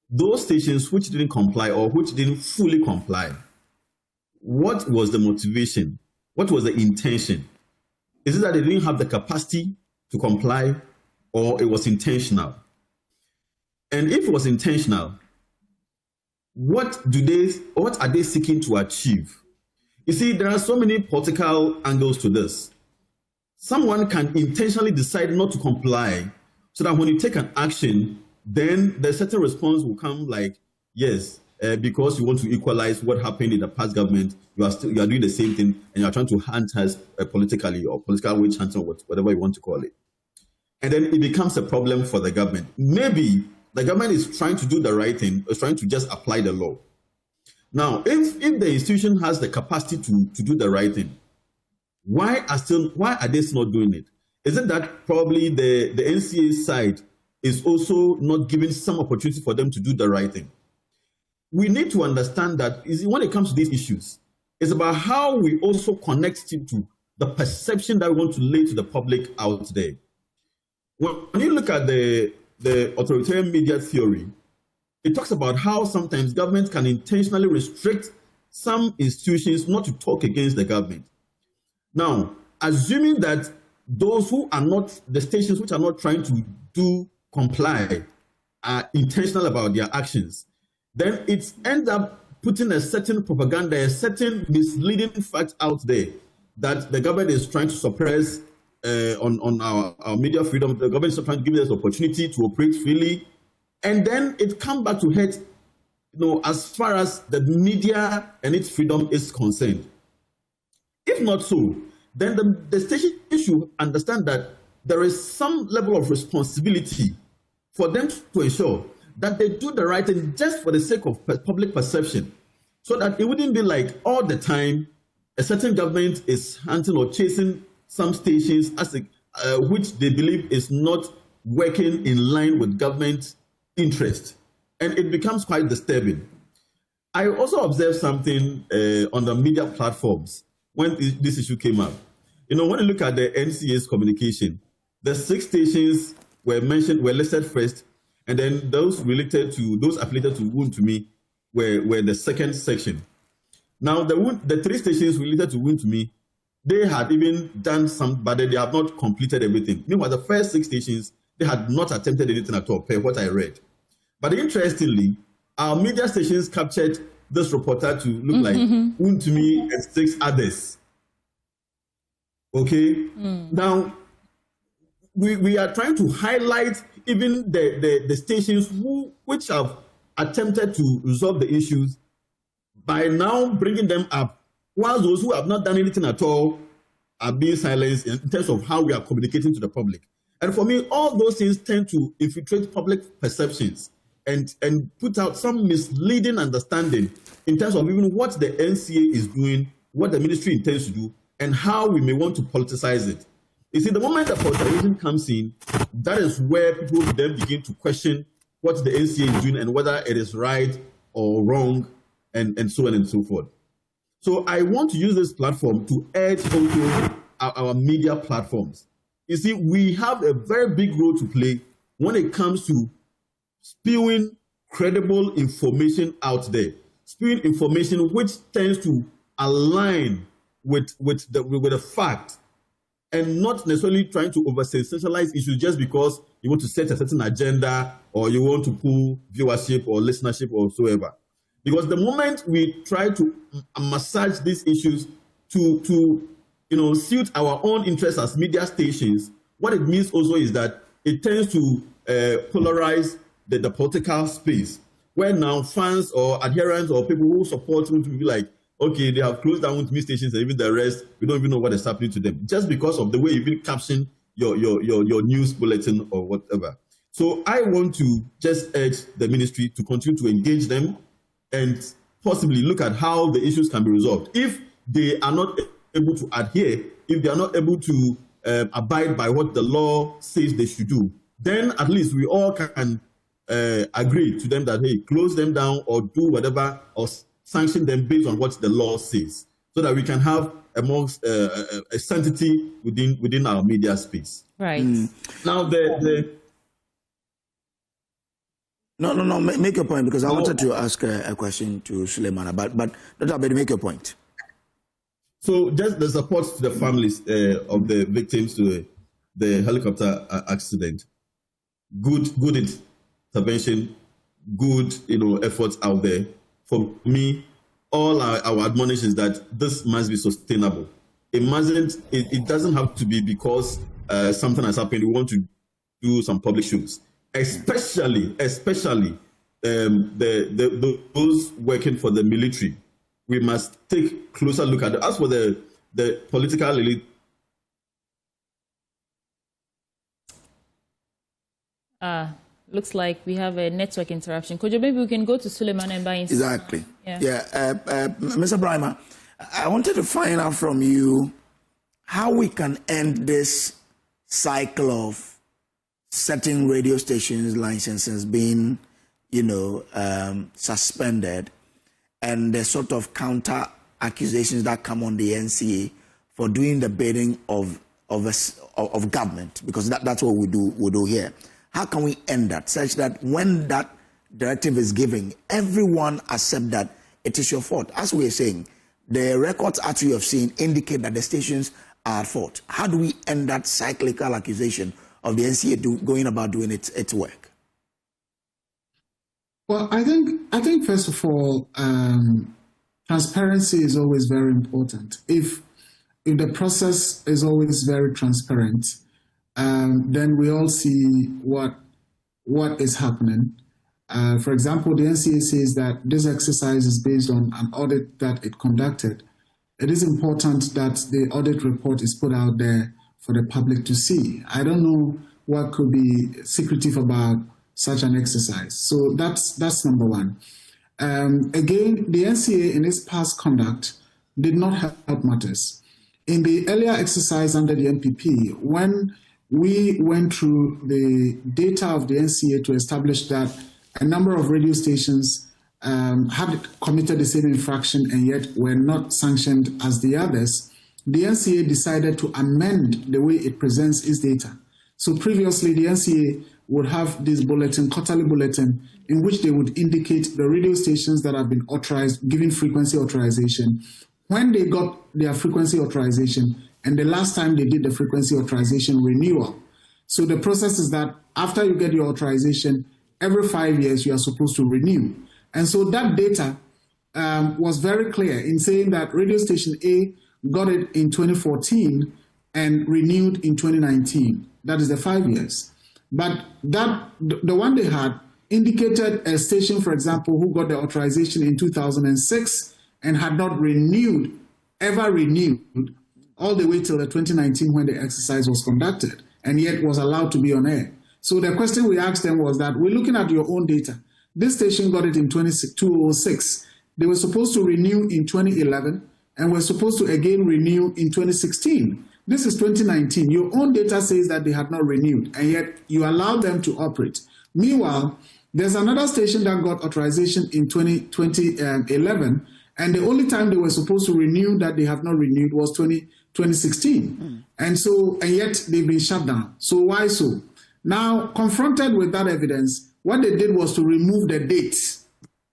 those stations which didn't comply or which didn't fully comply. What was the motivation? What was the intention? Is it that they didn't have the capacity to comply, or it was intentional? And if it was intentional, what are they seeking to achieve? You see, there are so many political angles to this. Someone can intentionally decide not to comply so that when you take an action, then the certain response will come like, yes, because you want to equalize what happened in the past government, you are doing the same thing and you are trying to hunt us politically or political witch hunting or whatever you want to call it. And then it becomes a problem for the government. Maybe the government is trying to do the right thing, is trying to just apply the law. Now, if the institution has the capacity to do the right thing, why are they still not doing it? Is it that probably the NCA side is also not giving some opportunity for them to do the right thing? We need to understand that when it comes to these issues, it's about how we also connect it to the perception that we want to lay to the public out there. When you look at the authoritarian media theory, it talks about how sometimes governments can intentionally restrict some institutions not to talk against the government. Now, assuming that those who are not, the stations which are not trying to comply are intentional about their actions, then it ends up putting a certain propaganda, a certain misleading fact out there that the government is trying to suppress on our media freedom. The government is trying to give us the opportunity to operate freely. And then it comes back to hurt, as far as the media and its freedom is concerned. If not so, then the station should understand that there is some level of responsibility for them to ensure that they do the right thing just for the sake of public perception. so that it wouldn't be like all the time a certain government is hunting or chasing some stations which they believe is not working in line with government interest. And it becomes quite disturbing. I also observed something on the media platforms when this issue came up. When you look at the NCA's communication, the 6 stations were listed first, and then those affiliated to Woon to Me were the second section. Now, the 3 stations related to Woon to Me, they had even done some, but they have not completed everything. Meanwhile, the first 6 stations, they had not attempted anything at all, per what I read. But interestingly, our media stations captured this reporter to look like Woon to Me and 6 others. Okay? Now, we are trying to highlight even the stations which have attempted to resolve the issues by now bringing them up, while those who have not done anything at all are being silenced in terms of how we are communicating to the public. And for me, all those things tend to infiltrate public perceptions and put out some misleading understanding in terms of even what the NCA is doing, what the ministry intends to do, and how we may want to politicize it. You see, the moment that politicization comes in, that is where people then begin to question what the NCA is doing and whether it is right or wrong, and so on and so forth. So I want to use this platform to urge also our media platforms. You see, we have a very big role to play when it comes to spewing credible information out there, spewing information which tends to align with the fact, and not necessarily trying to over-sensationalize issues just because you want to set a certain agenda or you want to pull viewership or listenership or whatsoever. Because the moment we try to massage these issues to suit our own interests as media stations, what it means also is that it tends to polarize the political space, where now fans or adherents or people who support Woon to be like, okay, they have closed down Woon to Me stations and even the rest, we don't even know what is happening to them, just because of the way you even caption your news bulletin or whatever. So I want to just urge the ministry to continue to engage them and possibly look at how the issues can be resolved. If they are not able to adhere, if they are not able to abide by what the law says they should do, then at least we all can agree to them that, hey, close them down or do whatever, or sanction them based on what the law says, so that we can have a sanctity within our media space. Right. Now, No, make your point, because I wanted to ask a question to Suleiman, but Dr. Abedi, make your point. So just the support to the families of the victims to the helicopter accident. Good intervention, good efforts out there. For me, all our admonition is that this must be sustainable. It doesn't have to be because something has happened. We want to do some public shows. Especially those working for the military, we must take closer look at it. As for the political elite, looks like we have a network interruption. Kojo, maybe we can go to Suleiman and buy in. Exactly. Mr. Brimer, I wanted to find out from you how we can end this cycle of certain radio stations' licenses being, suspended, and the sort of counter accusations that come on the NCA for doing the bidding of government, because that's what we do here. How can we end that such that when that directive is given, everyone accept that it is your fault? As we are saying, the records as you have seen indicate that the stations are at fault. How do we end that cyclical accusation of the NCA going about doing its work? Well, I think first of all, transparency is always very important. If the process is always very transparent, then we all see what is happening. For example, the NCA says that this exercise is based on an audit that it conducted. It is important that the audit report is put out there for the public to see. I don't know what could be secretive about such an exercise. So that's number one. Again, the NCA in its past conduct did not help matters. In the earlier exercise under the MPP, when we went through the data of the NCA to establish that a number of radio stations had committed the same infraction and yet were not sanctioned as the others, the NCA decided to amend the way it presents its data. So previously, the NCA would have this bulletin, quarterly bulletin, in which they would indicate the radio stations that have been authorized, given frequency authorization, when they got their frequency authorization, and the last time they did the frequency authorization renewal. So the process is that after you get your authorization, every 5 years you are supposed to renew. And so that data was very clear in saying that radio station A got it in 2014 and renewed in 2019. That is the 5 years. But that the one they had indicated a station, for example, who got the authorization in 2006 and had not ever renewed, all the way till the 2019 when the exercise was conducted, and yet was allowed to be on air. So the question we asked them was that, we're looking at your own data. This station got it in 2006. They were supposed to renew in 2011, and were supposed to again renew in 2016. This is 2019. Your own data says that they had not renewed, and yet you allowed them to operate. Meanwhile, there's another station that got authorization in 2011, and the only time they were supposed to renew that they have not renewed was 2016. And yet they've been shut down. So why so? Now, confronted with that evidence, what they did was to remove the dates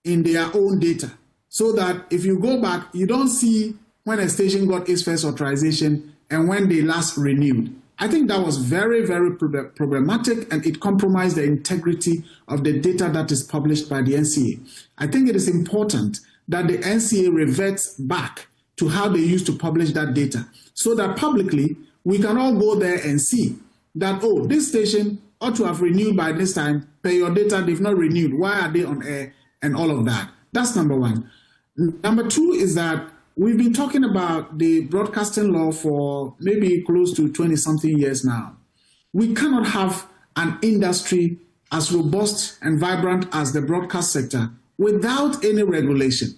in their own data, so that if you go back, you don't see when a station got its first authorization and when they last renewed. I think that was very, very problematic, and it compromised the integrity of the data that is published by the NCA. I think it is important that the NCA reverts back to how they used to publish that data, so that publicly we can all go there and see that, oh, this station ought to have renewed by this time, per your data, they've not renewed. Why are they on air? And all of that. That's number one. Number two is that we've been talking about the broadcasting law for maybe close to 20-something years now. We cannot have an industry as robust and vibrant as the broadcast sector without any regulation.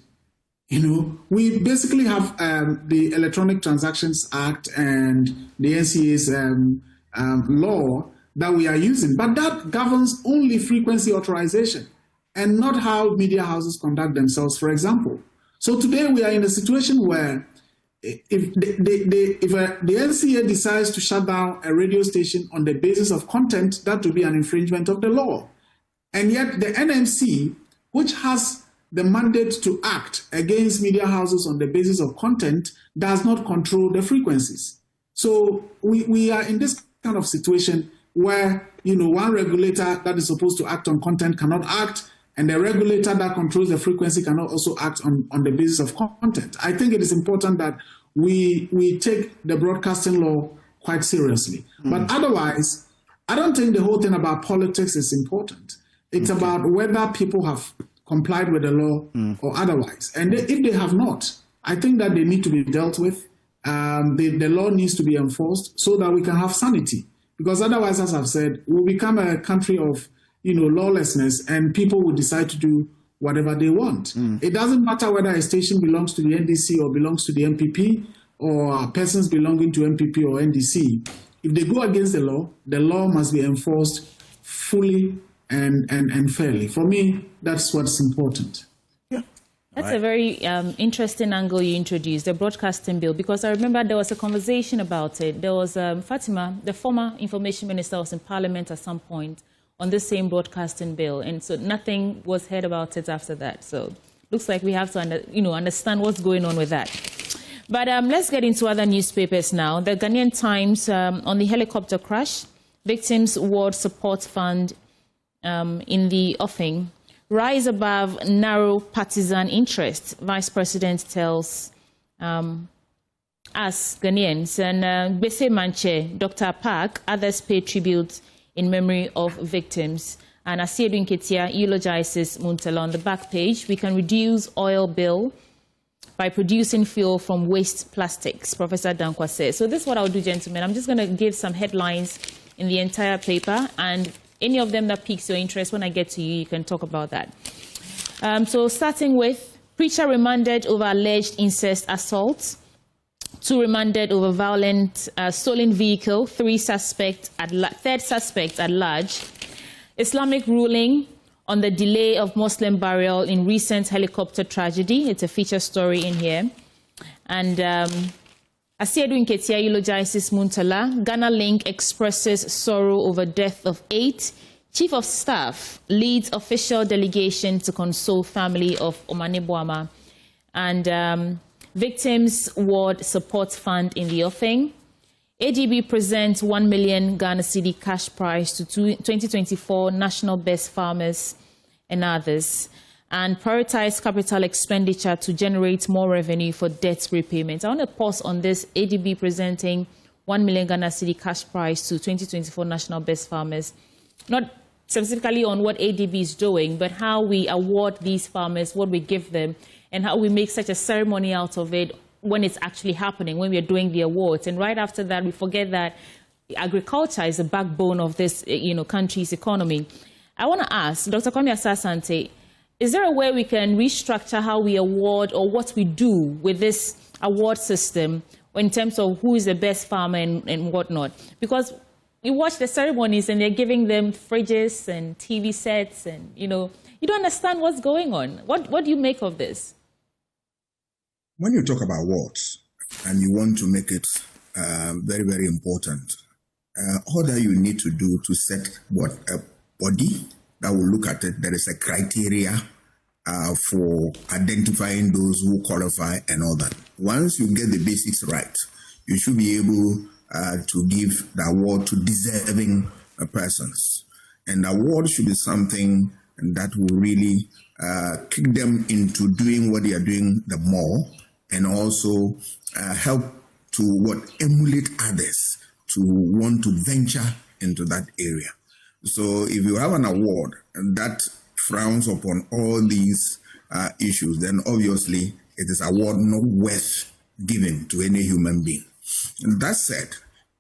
You know, we basically have the Electronic Transactions Act and the NCA's law that we are using, but that governs only frequency authorization and not how media houses conduct themselves, for example. So today we are in a situation where if the NCA decides to shut down a radio station on the basis of content, that would be an infringement of the law. And yet the NMC, which has the mandate to act against media houses on the basis of content, does not control the frequencies. So we are in this kind of situation where, you know, one regulator that is supposed to act on content cannot act, and the regulator that controls the frequency cannot also act on the basis of content. I think it is important that we take the broadcasting law quite seriously. But otherwise, I don't think the whole thing about politics is important. It's about whether people have complied with the law or otherwise. And if they have not, I think that they need to be dealt with. The law needs to be enforced so that we can have sanity. Because otherwise, as I've said, we'll become a country of, you know, lawlessness, and people will decide to do whatever they want. It doesn't matter whether a station belongs to the NDC or belongs to the MPP, or persons belonging to MPP or NDC. If they go against the law must be enforced fully and fairly. For me, that's what's important. That's a very interesting angle you introduced, the broadcasting bill, because I remember there was a conversation about it. There was Fatima, the former information minister, was in Parliament at some point on the same broadcasting bill, and so nothing was heard about it after that. So looks like we have to understand what's going on with that. But let's get into other newspapers now. The Ghanaian Times on the helicopter crash, Victims World Support Fund in the offing. Rise above narrow partisan interests, Vice President tells us Ghanaians. And Bese Manche, Dr. Park, others pay tribute in memory of victims. And Asiedu Nketia eulogizes Muntala on the back page. We can reduce oil bill by producing fuel from waste plastics, Professor Dankwa says. So this is what I'll do, gentlemen. I'm just going to give some headlines in the entire paper, and any of them that piques your interest, when I get to you, you can talk about that. So starting with preacher remanded over alleged incest assault, 2 remanded over violent stolen vehicle, 3 suspects third suspect at large. Islamic ruling on the delay of Muslim burial in recent helicopter tragedy. It's a feature story in here. And Asiedu Nketia eulogizes Muntala. Ghana Link expresses sorrow over death of 8. Chief of Staff leads official delegation to console family of Omane Boama. And Victims Ward Support Fund in the offing. ADB presents 1 million Ghana Cedi cash prize to 2024 National Best Farmers and others. And prioritize capital expenditure to generate more revenue for debt repayment. I want to pause on this. ADB presenting 1 million Ghana Cedi cash prize to 2024 National Best Farmers. Not specifically on what ADB is doing, but how we award these farmers, what we give them, and how we make such a ceremony out of it when it's actually happening, when we're doing the awards. And right after that, we forget that agriculture is the backbone of this country's economy. I want to ask, Dr. Kwame Asah-Asante, is there a way we can restructure how we award or what we do with this award system in terms of who is the best farmer and whatnot? Because you watch the ceremonies and they're giving them fridges and TV sets and, you don't understand what's going on. What do you make of this? When you talk about awards and you want to make it very, very important, all that you need to do to set a body that will look at it, there is a criteria for identifying those who qualify and all that. Once you get the basics right, you should be able to give the award to deserving persons. And the award should be something that will really kick them into doing what they are doing the more, and also help to emulate others to want to venture into that area. So if you have an award that frowns upon all these issues, then obviously it is an award not worth giving to any human being. And that said,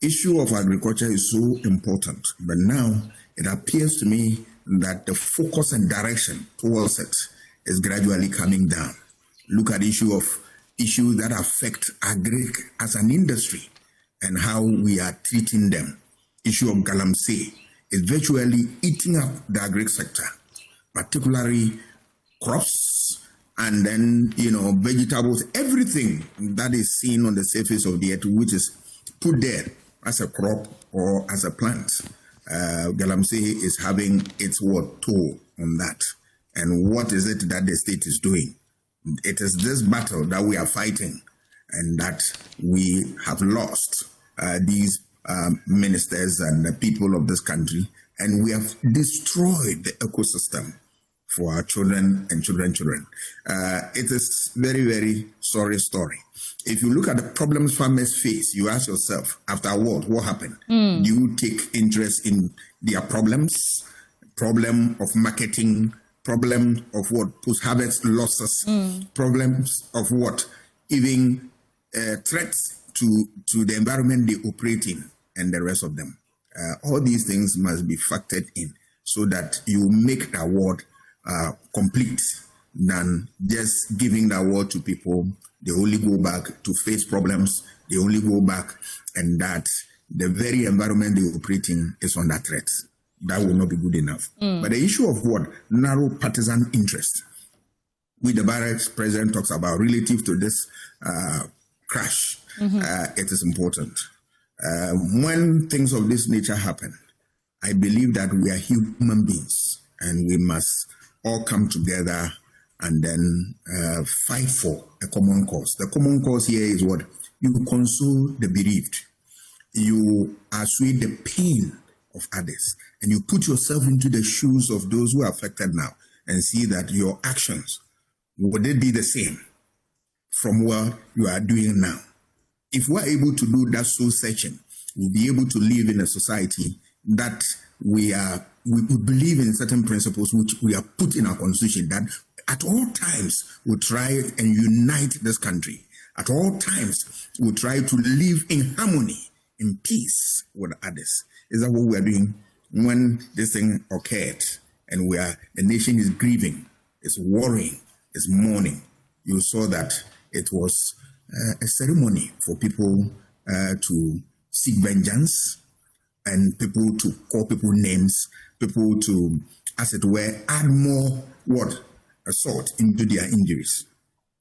issue of agriculture is so important, but now it appears to me that the focus and direction towards it is gradually coming down. Look at the issues that affect agri as an industry and how we are treating them. Issue of galamsey is virtually eating up the agri sector, particularly crops and then, vegetables, everything that is seen on the surface of the earth, which is put there as a crop or as a plant. Galamsey is having its toll on that. And what is it that the state is doing? It is this battle that we are fighting and that we have lost these ministers and the people of this country, and we have destroyed the ecosystem for our children and children. It is very, very sorry story. If you look at the problems farmers face, you ask yourself, after what happened? Do you take interest in their problems? Problem of marketing, problem of post-harvest losses, problems of even threats to the environment they operate in, and the rest of them. All these things must be factored in so that you make the award complete than just giving the award to people. They only go back to face problems. They only go back, and that the very environment they operate in is under threat. That will not be good enough. But the issue of narrow partisan interest, which the Barracks president talks about relative to this crash, it is important. When things of this nature happen, I believe that we are human beings and we must all come together and then fight for a common cause. The common cause here is you console the bereaved. You assuage the pain of others, and you put yourself into the shoes of those who are affected now and see that your actions, would they be the same from what you are doing now? If we are able to do that soul searching, we'll be able to live in a society that we believe in certain principles which we have put in our constitution, that at all times we try and unite this country. At all times we try to live in harmony, in peace with others. Is that what we are doing when this thing occurred and the nation is grieving? is worrying, is mourning. You saw that it was a ceremony for people to seek vengeance and people to call people names, people to, as it were, add more assault into their injuries.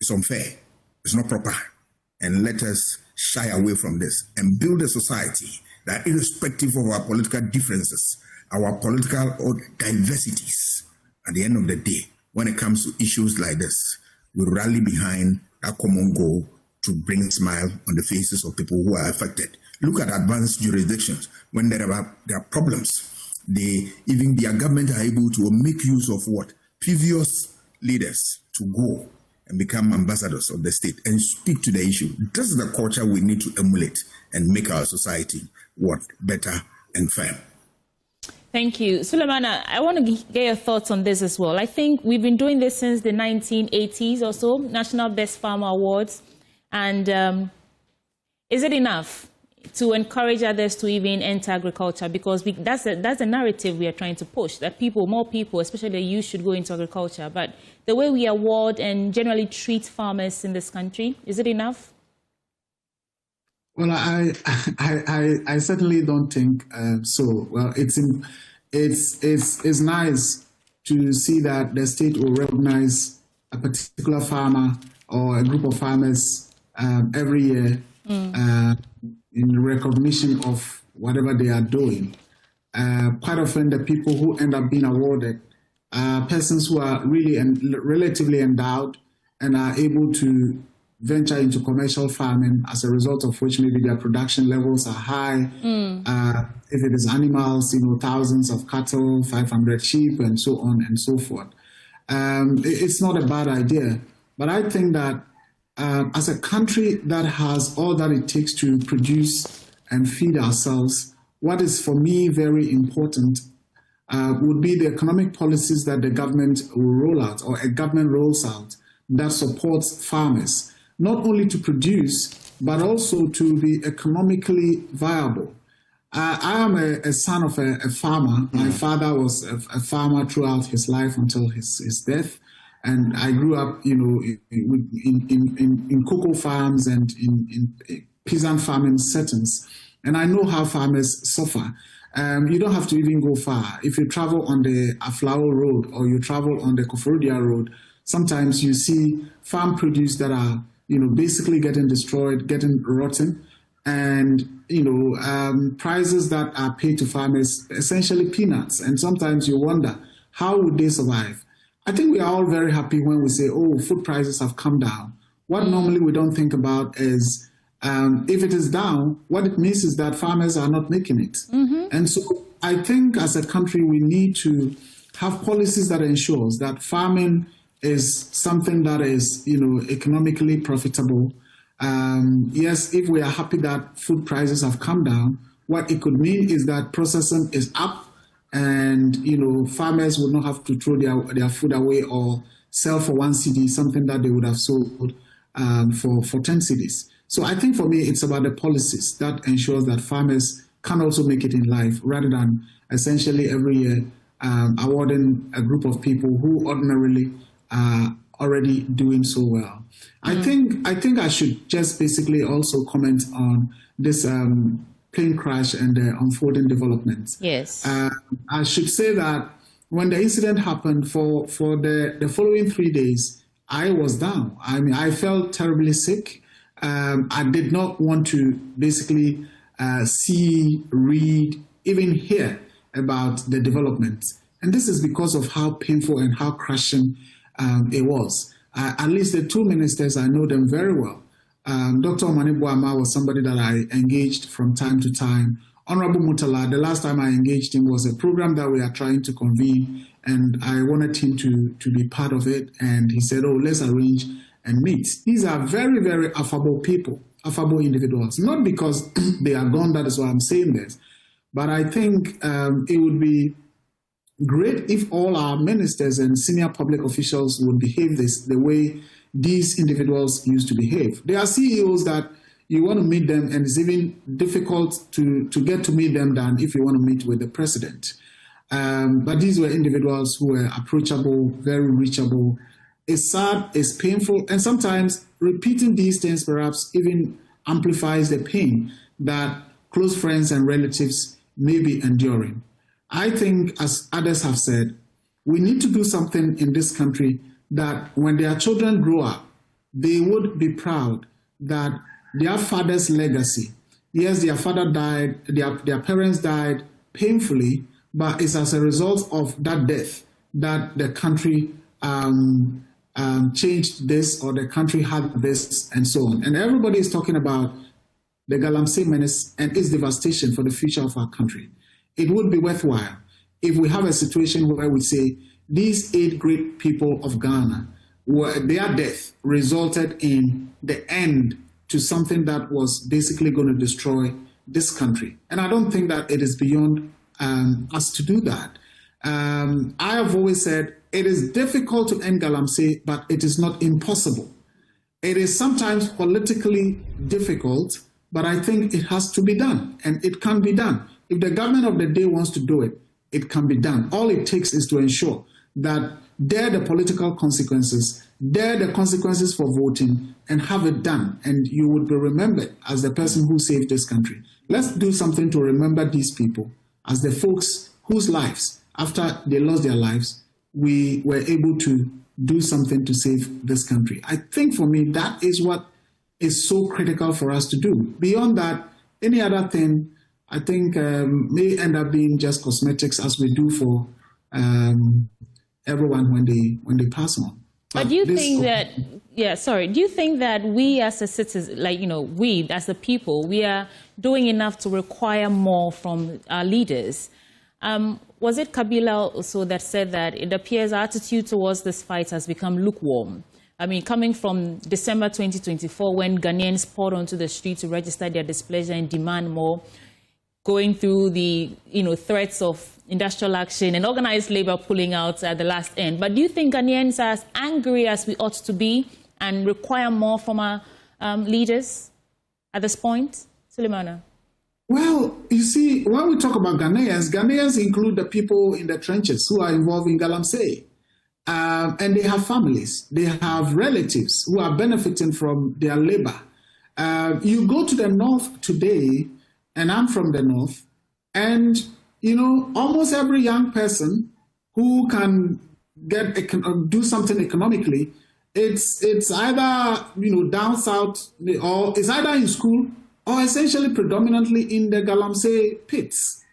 It's unfair. It's not proper. And let us shy away from this and build a society that, irrespective of our political differences, our political diversities, at the end of the day, when it comes to issues like this, we rally behind that common goal to bring a smile on the faces of people who are affected. Look at advanced jurisdictions. When there are problems, even their government are able to make use of previous leaders to go and become ambassadors of the state and speak to the issue. This is the culture we need to emulate and make our society better and fair. Thank you. Sulemana, I want to get your thoughts on this as well. I think we've been doing this since the 1980s or so, National Best Farmer Awards. And is it enough to encourage others to even enter agriculture? Because that's the narrative we are trying to push, that more people, especially the youth, should go into agriculture. But the way we award and generally treat farmers in this country, is it enough? Well, I certainly don't think so. Well, it's nice to see that the state will recognize a particular farmer or a group of farmers every year in recognition of whatever they are doing. Quite often, the people who end up being awarded are persons who are really relatively endowed and are able to venture into commercial farming, as a result of which maybe their production levels are high. If it is animals, thousands of cattle, 500 sheep, and so on and so forth. It's not a bad idea, but I think that as a country that has all that it takes to produce and feed ourselves, what is for me very important would be the economic policies that the government will roll out, or a government rolls out, that supports farmers, not only to produce, but also to be economically viable. I am a son of a farmer. My father was a farmer throughout his life until his death. And I grew up, in cocoa farms and in peasant farming settings. And I know how farmers suffer. You don't have to even go far. If you travel on the Aflao Road or you travel on the Koforidua Road, sometimes you see farm produce that are, basically getting destroyed, getting rotten, and, prices that are paid to farmers, essentially peanuts. And sometimes you wonder, how would they survive? I think we are all very happy when we say, oh, food prices have come down. What normally we don't think about is, if it is down, what it means is that farmers are not making it. And so I think as a country, we need to have policies that ensures that farming is something that is, economically profitable. Yes, if we are happy that food prices have come down, what it could mean is that processing is up, and farmers would not have to throw their food away or sell for 1 cedi something that they would have sold for 10 cedis. So I think for me, it's about the policies that ensures that farmers can also make it in life, rather than essentially every year awarding a group of people who ordinarily are already doing so well. I think I should just basically also comment on this plane crash and the unfolding developments. Yes. I should say that when the incident happened, for the following 3 days, I was down. I mean, I felt terribly sick. I did not want to basically see, read, even hear about the developments. And this is because of how painful and how crushing it was. At least the two ministers, I know them very well. Dr. Omanibuama was somebody that I engaged from time to time. Honorable Mutala, the last time I engaged him was a program that we are trying to convene, and I wanted him to be part of it. And he said, oh, let's arrange and meet. These are very, very affable people, affable individuals. Not because they are gone, that is why I'm saying this. But I think it would be great if all our ministers and senior public officials would behave the way these individuals used to behave. There are CEOs that you want to meet them, and it's even difficult to get to meet them than if you want to meet with the president. But these were individuals who were approachable, very reachable. It's sad, it's painful, and sometimes repeating these things perhaps even amplifies the pain that close friends and relatives may be enduring. I think, as others have said, we need to do something in this country that when their children grow up, they would be proud that their father's legacy, yes, their father died, their parents died painfully, but it's as a result of that death that the country changed this, or the country had this, and so on. And everybody is talking about the Galamsey menace and its devastation for the future of our country. It would be worthwhile if we have a situation where we say these 8 great people of Ghana, their death resulted in the end to something that was basically going to destroy this country. And I don't think that it is beyond us to do that. I have always said it is difficult to end Galamsey, but it is not impossible. It is sometimes politically difficult, but I think it has to be done, and it can be done. If the government of the day wants to do it, it can be done. All it takes is to ensure that there are the political consequences, there are the consequences for voting, and have it done. And you would be remembered as the person who saved this country. Let's do something to remember these people as the folks whose lives, after they lost their lives, we were able to do something to save this country. I think for me, that is what is so critical for us to do. Beyond that, any other thing, I think may end up being just cosmetics, as we do for everyone when they pass on. But do you think that, do you think that we as a citizen, we as the people, we are doing enough to require more from our leaders? Was it Kabila also that said that it appears our attitude towards this fight has become lukewarm? I mean, coming from December 2024, when Ghanaians poured onto the street to register their displeasure and demand more, going through the threats of industrial action and organized labor pulling out at the last end. But do you think Ghanaians are as angry as we ought to be and require more from our leaders at this point? Sulemana? Well, you see, when we talk about Ghanaians include the people in the trenches who are involved in Galamsey. And they have families, they have relatives who are benefiting from their labor. You go to the north today, and I'm from the north, and almost every young person who can do something economically, it's either down south, or it's either in school or essentially predominantly in the Galamsey pits.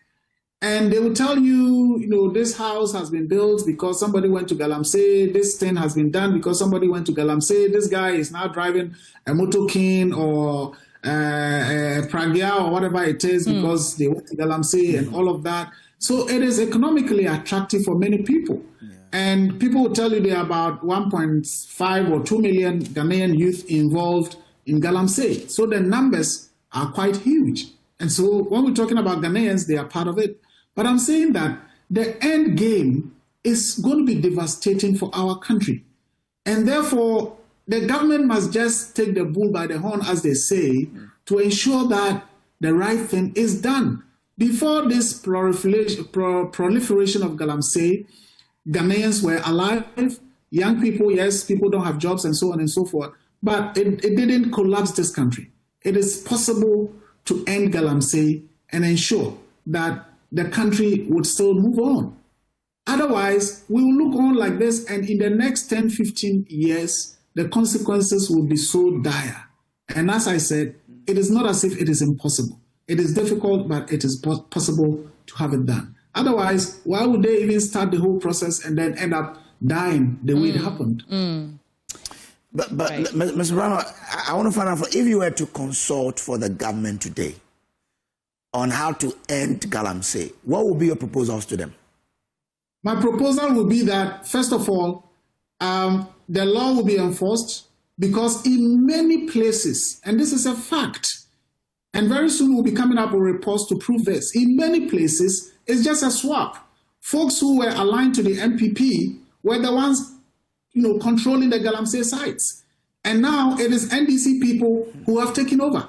And they will tell you, this house has been built because somebody went to Galamsey. This thing has been done because somebody went to Galamsey. This guy is now driving a motorcane or a Pragya or whatever it is because they went to Galamsey and all of that. So it is economically attractive for many people. Yeah. And people will tell you there are about 1.5 or 2 million Ghanaian youth involved in Galamsey. So the numbers are quite huge. And so when we're talking about Ghanaians, they are part of it. But I'm saying that the end game is going to be devastating for our country. And therefore, the government must just take the bull by the horn, as they say, to ensure that the right thing is done. Before this proliferation of Galamsey, Ghanaians were alive. Young people, yes, people don't have jobs and so on and so forth. But it didn't collapse this country. It is possible to end Galamsey and ensure that the country would still move on. Otherwise, we will look on like this, and in the next 10, 15 years, the consequences will be so dire. And as I said, it is not as if it is impossible. It is difficult, but it is possible to have it done. Otherwise, why would they even start the whole process and then end up dying the way it happened? But right. Mr. Brown, I want to find out, if you were to consult for the government today on how to end Galamsey, what would be your proposals to them? My proposal would be that, first of all, the law will be enforced, because in many places, and this is a fact, and very soon we'll be coming up with reports to prove this, in many places, it's just a swap. Folks who were aligned to the MPP were the ones controlling the Galamsey sites. And now it is NDC people who have taken over.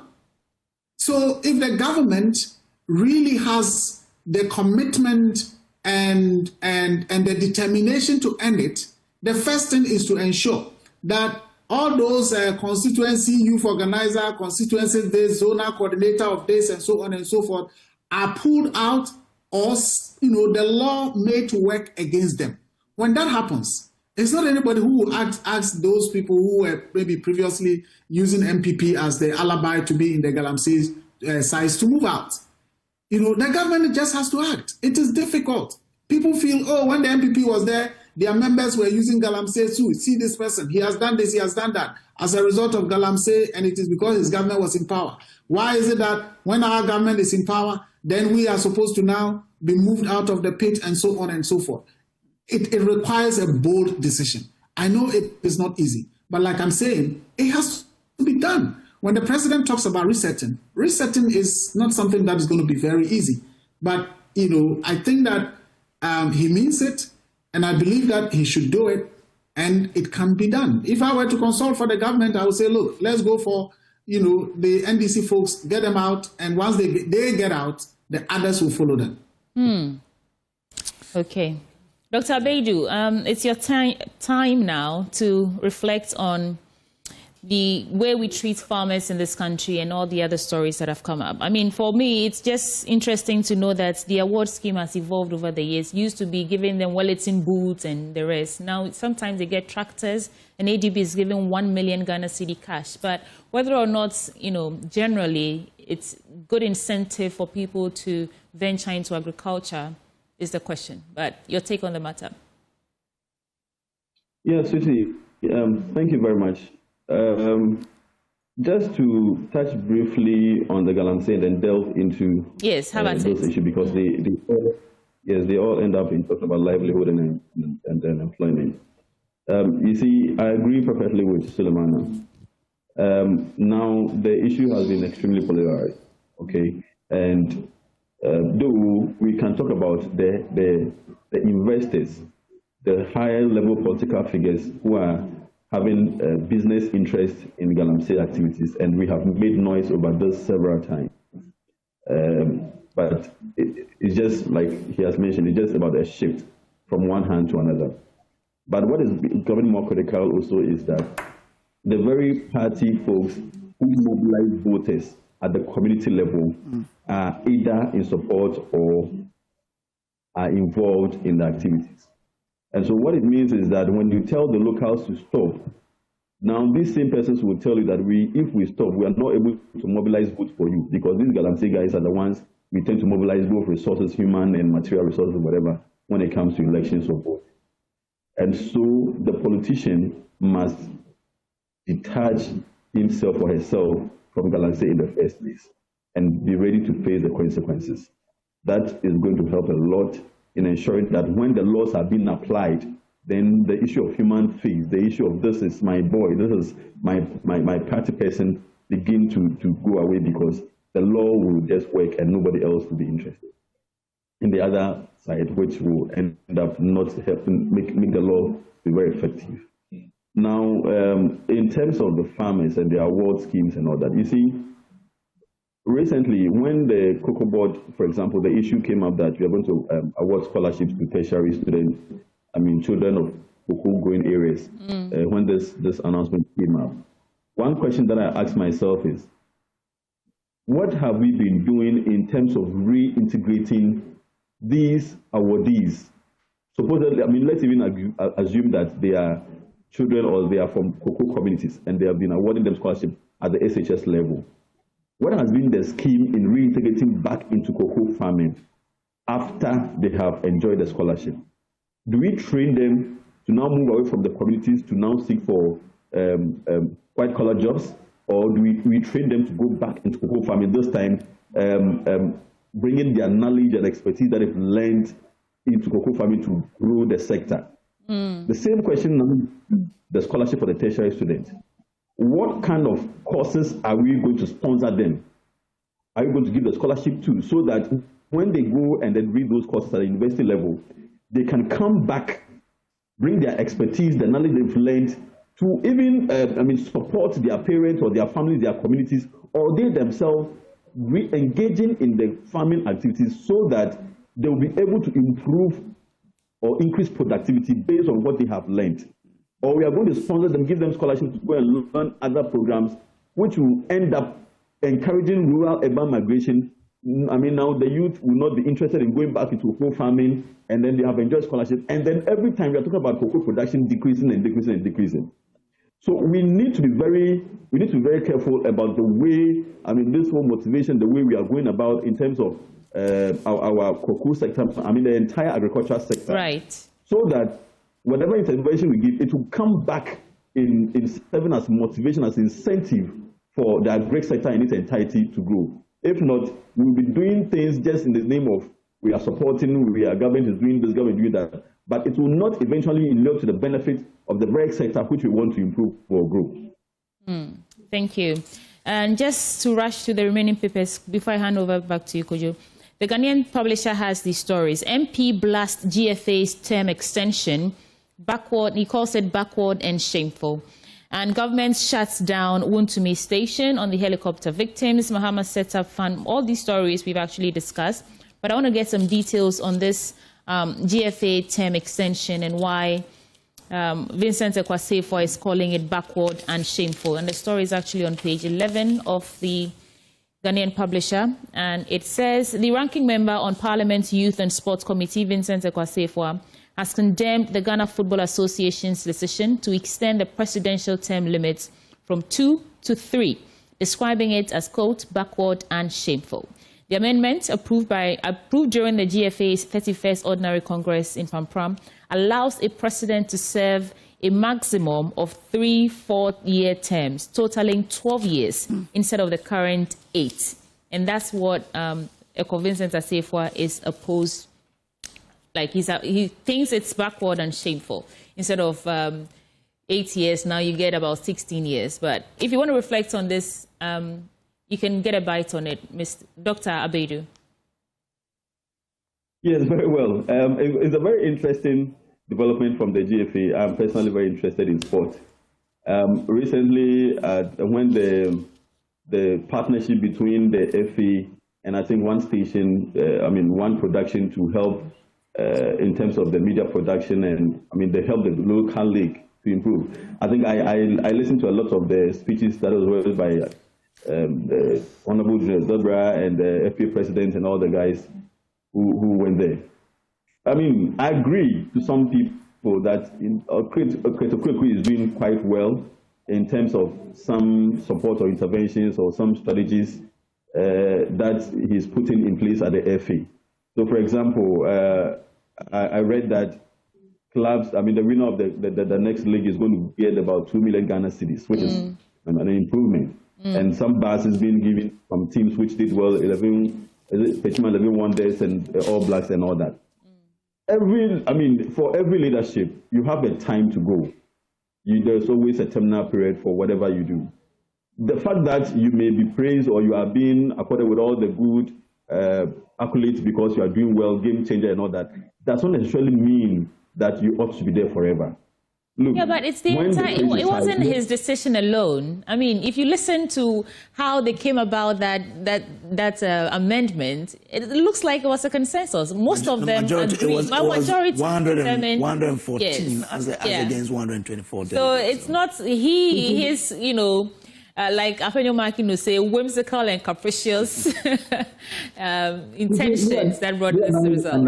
So if the government really has the commitment and the determination to end it, the first thing is to ensure that all those constituency youth organizer, constituency this, zonal coordinator of this, and so on and so forth, are pulled out, or the law made to work against them. When that happens, it's not anybody who will ask those people who were maybe previously using MPP as the alibi to be in the Galamsey size to move out. The government just has to act. It is difficult. People feel, oh, when the MPP was there, their members were using Galamsey too. See this person, he has done this, he has done that. As a result of Galamsey, and it is because his government was in power. Why is it that when our government is in power, then we are supposed to now be moved out of the pit and so on and so forth? It requires a bold decision. I know it is not easy, but like I'm saying, it has to be done. When the president talks about resetting is not something that is going to be very easy. But, I think that he means it, and I believe that he should do it, and it can be done. If I were to consult for the government, I would say, look, let's go for, the NDC folks, get them out, and once they get out, the others will follow them. Okay. Dr. Abeju, it's your time now to reflect on the way we treat farmers in this country and all the other stories that have come up. I mean, for me, it's just interesting to know that the award scheme has evolved over the years. It used to be giving them Wellington boots and the rest. Now, sometimes they get tractors, and ADB is giving 1 million Ghana cedi cash. But whether or not, generally, it's good incentive for people to venture into agriculture is the question. But your take on the matter? Yes, Susie, thank you very much. Just to touch briefly on the Galamsey and then delve into those issues, because they all end up in talking about livelihood and then employment. You see, I agree perfectly with Sulemana. Now, the issue has been extremely polarized, okay? And though we can talk about the investors, the higher level political figures who are having business interest in Galamsey activities, and we have made noise over this several times. But it's just like he has mentioned, it's just about a shift from one hand to another. But what is becoming more critical also is that the very party folks who mobilize voters at the community level are either in support or are involved in the activities. And so what it means is that when you tell the locals to stop, now these same persons will tell you that if we stop, we are not able to mobilize votes for you, because these Galamsey guys are the ones we tend to mobilize both resources, human and material resources, whatever, when it comes to elections or vote. And so the politician must detach himself or herself from Galamsey in the first place and be ready to face the consequences. That is going to help a lot in ensuring that when the laws are being applied, then the issue of human faith, the issue of this is my boy, this is my party person, begin to go away, because the law will just work and nobody else will be interested. In the other side, which will end up not helping make the law be very effective. Now, in terms of the farmers and the award schemes and all that, you see, recently, when the Cocoa Board, for example, the issue came up that we are going to award scholarships to tertiary students, children of cocoa-growing areas, when this announcement came up. One question that I asked myself is, what have we been doing in terms of reintegrating these awardees? Supposedly, let's even assume that they are children or they are from cocoa communities and they have been awarding them scholarships at the SHS level. What has been the scheme in reintegrating back into cocoa farming after they have enjoyed the scholarship? Do we train them to now move away from the communities to now seek for white-collar jobs, or do we train them to go back into cocoa farming, this time bringing their knowledge and expertise that they've learned into cocoa farming to grow the sector? The same question now, the scholarship for the tertiary students. What kind of courses are we going to sponsor them? Are we going to give the scholarship to, so that when they go and then read those courses at the university level, they can come back, bring their expertise, the knowledge they've learned, to even support their parents or their families, their communities, or they themselves re-engaging in the farming activities, so that they will be able to improve or increase productivity based on what they have learned. Or we are going to sponsor them, give them scholarships to go and learn other programs, which will end up encouraging rural-urban migration. I mean, now the youth will not be interested in going back into cocoa farming, and then they have enjoyed scholarships. And then every time we are talking about cocoa production decreasing and decreasing and decreasing. So we need to be very careful about the way, I mean, this whole motivation, the way we are going about in terms of our cocoa sector, I mean, the entire agricultural sector. Right. So that whatever intervention we give, it will come back in serving as motivation, as incentive for the agri sector in its entirety to grow. If not, we'll be doing things just in the name of we are supporting, we are government is doing this, government doing that, but it will not eventually lead to the benefit of the very sector which we want to improve or grow. Thank you. And just to rush to the remaining papers before I hand over back to you, Kojo. The Ghanaian publisher has these stories. MP blast GFA's term extension, backward, he calls it backward and shameful. And government shuts down Wuntumi Station on the helicopter victims. Mahama sets up fund. All these stories we've actually discussed. But I want to get some details on this GFA term extension and why Vincent Ekwasefo is calling it backward and shameful. And the story is actually on page 11 of the Ghanaian publisher. And it says, the ranking member on Parliament's Youth and Sports Committee, Vincent Ekwasefo, has condemned the Ghana Football Association's decision to extend the presidential term limits from 2 to 3, describing it as, quote, backward and shameful. The amendment, approved during the GFA's 31st Ordinary Congress in Pampram, allows a president to serve a maximum of 3 4-year terms, totaling 12 years, instead of the current 8. And that's what Vincent Asefwa is opposed. Like he thinks it's backward and shameful. Instead of 8 years, now you get about 16 years. But if you want to reflect on this, you can get a bite on it, Dr. Abedu. Yes, very well. It's a very interesting development from the GFA. I'm personally very interested in sport. Recently, when the partnership between the FA and I think one station, one production to help in terms of the media production and they help the local league to improve. I think I listened to a lot of the speeches that was held by Honorable Julius Dobra and the FA president and all the guys who went there. I agree to some people that Okreto is doing quite well in terms of some support or interventions or some strategies that he's putting in place at the FA. So, for example, I read that clubs, the winner of the next league is going to get about 2 million Ghana cedis, which is an improvement. And some bars is being given from teams which did well, 11 Wonders and All Blacks and all that. For every leadership, you have a time to go. There's always a terminal period for whatever you do. The fact that you may be praised or you are being accorded with all the good accolades because you are doing well, game changer and all that, does not necessarily mean that you ought to be there forever. Look, yeah, but it's the entire, it wasn't his decision alone. If you listen to how they came about that amendment, it looks like it was a consensus. Most of them agreed. It was 114 yes. as against 124. So it's not his, like Afenyo Makino say, whimsical and capricious intentions that brought this result.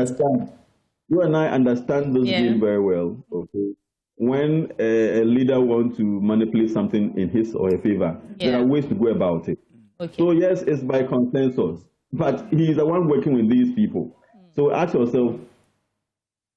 You and I understand this game very well. Okay. When a leader wants to manipulate something in his or her favor, there are ways to go about it. Okay. So yes, it's by consensus, but he is the one working with these people. So ask yourself,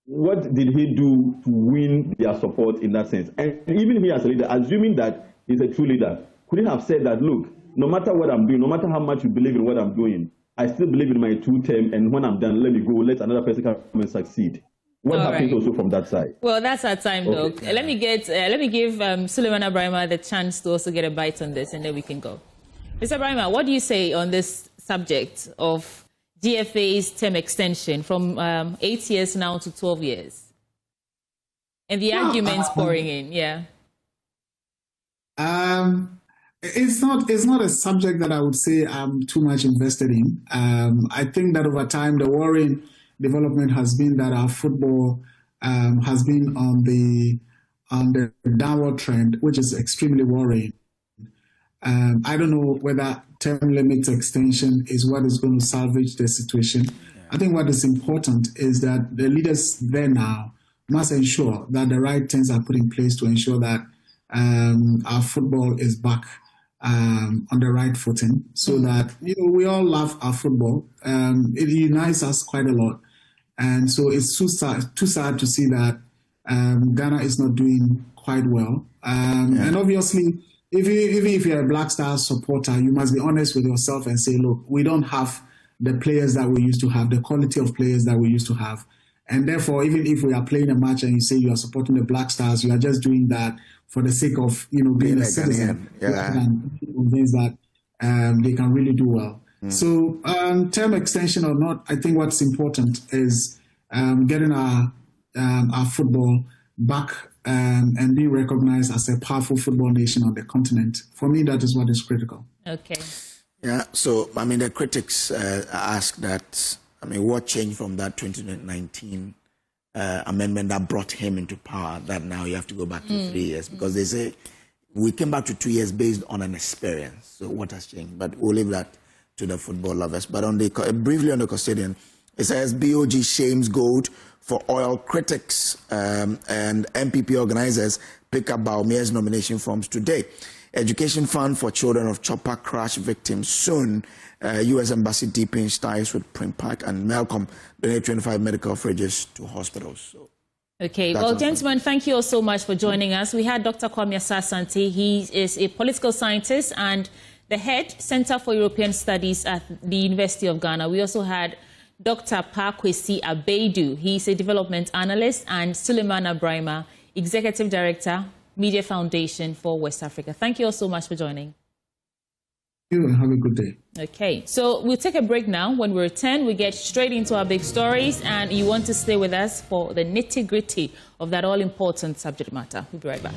what did he do to win their support in that sense? And even he as a leader, assuming that he's a true leader, could he have said that, look, no matter what I'm doing, no matter how much you believe in what I'm doing, I still believe in my 2-term, and when I'm done, let me go, let another person come and succeed. What happens also from that side? Well, that's our time, though. Let me give Suleiman Abrahima the chance to also get a bite on this, and then we can go. Mr. Abrahima, what do you say on this subject of GFA's term extension from 8 years now to 12 years? And the arguments pouring in, It's not a subject that I would say I'm too much invested in. I think that over time, the worrying development has been that our football has been on the downward trend, which is extremely worrying. I don't know whether term limit extension is what is going to salvage the situation. I think what is important is that the leaders there now must ensure that the right things are put in place to ensure that our football is back on the right footing, so that we all love our football. It unites us quite a lot, and so it's too sad to see that Ghana is not doing quite well. And obviously, even if you're a Black Stars supporter, you must be honest with yourself and say, look, we don't have the players that we used to have, the quality of players that we used to have. And therefore, even if we are playing a match and you say you are supporting the Black Stars, you are just doing that for the sake of, being a citizen. And convinced that they can really do well. So term extension or not, I think what's important is getting our football back and being recognized as a powerful football nation on the continent. For me, that is what is critical. Okay. Yeah, so, the critics ask that, what changed from that 2019 amendment that brought him into power, that now you have to go back to 3 years? Because they say we came back to 2 years based on an experience. So what has changed? But we'll leave that to the football lovers. But briefly on the custodian, it says BOG shames gold for oil. Critics and MPP organizers pick up Baumea's nomination forms today. Education fund for children of chopper crash victims soon. U.S. Embassy deepens ties with Prim Park, and Malcolm donate 25 medical fridges to hospitals. So okay, well, gentlemen, thank you all so much for joining us. We had Dr. Kwame Asah-Asante. He is a political scientist and the head Center for European Studies at the University of Ghana. We also had Dr. Pakwesi Abedu. He's a development analyst, and Suleiman Abrahima, Executive Director, Media Foundation for West Africa. Thank you all so much for joining. Thank you and have a good day. Okay, so we'll take a break now. When we return, we get straight into our big stories, and you want to stay with us for the nitty-gritty of that all-important subject matter. We'll be right back.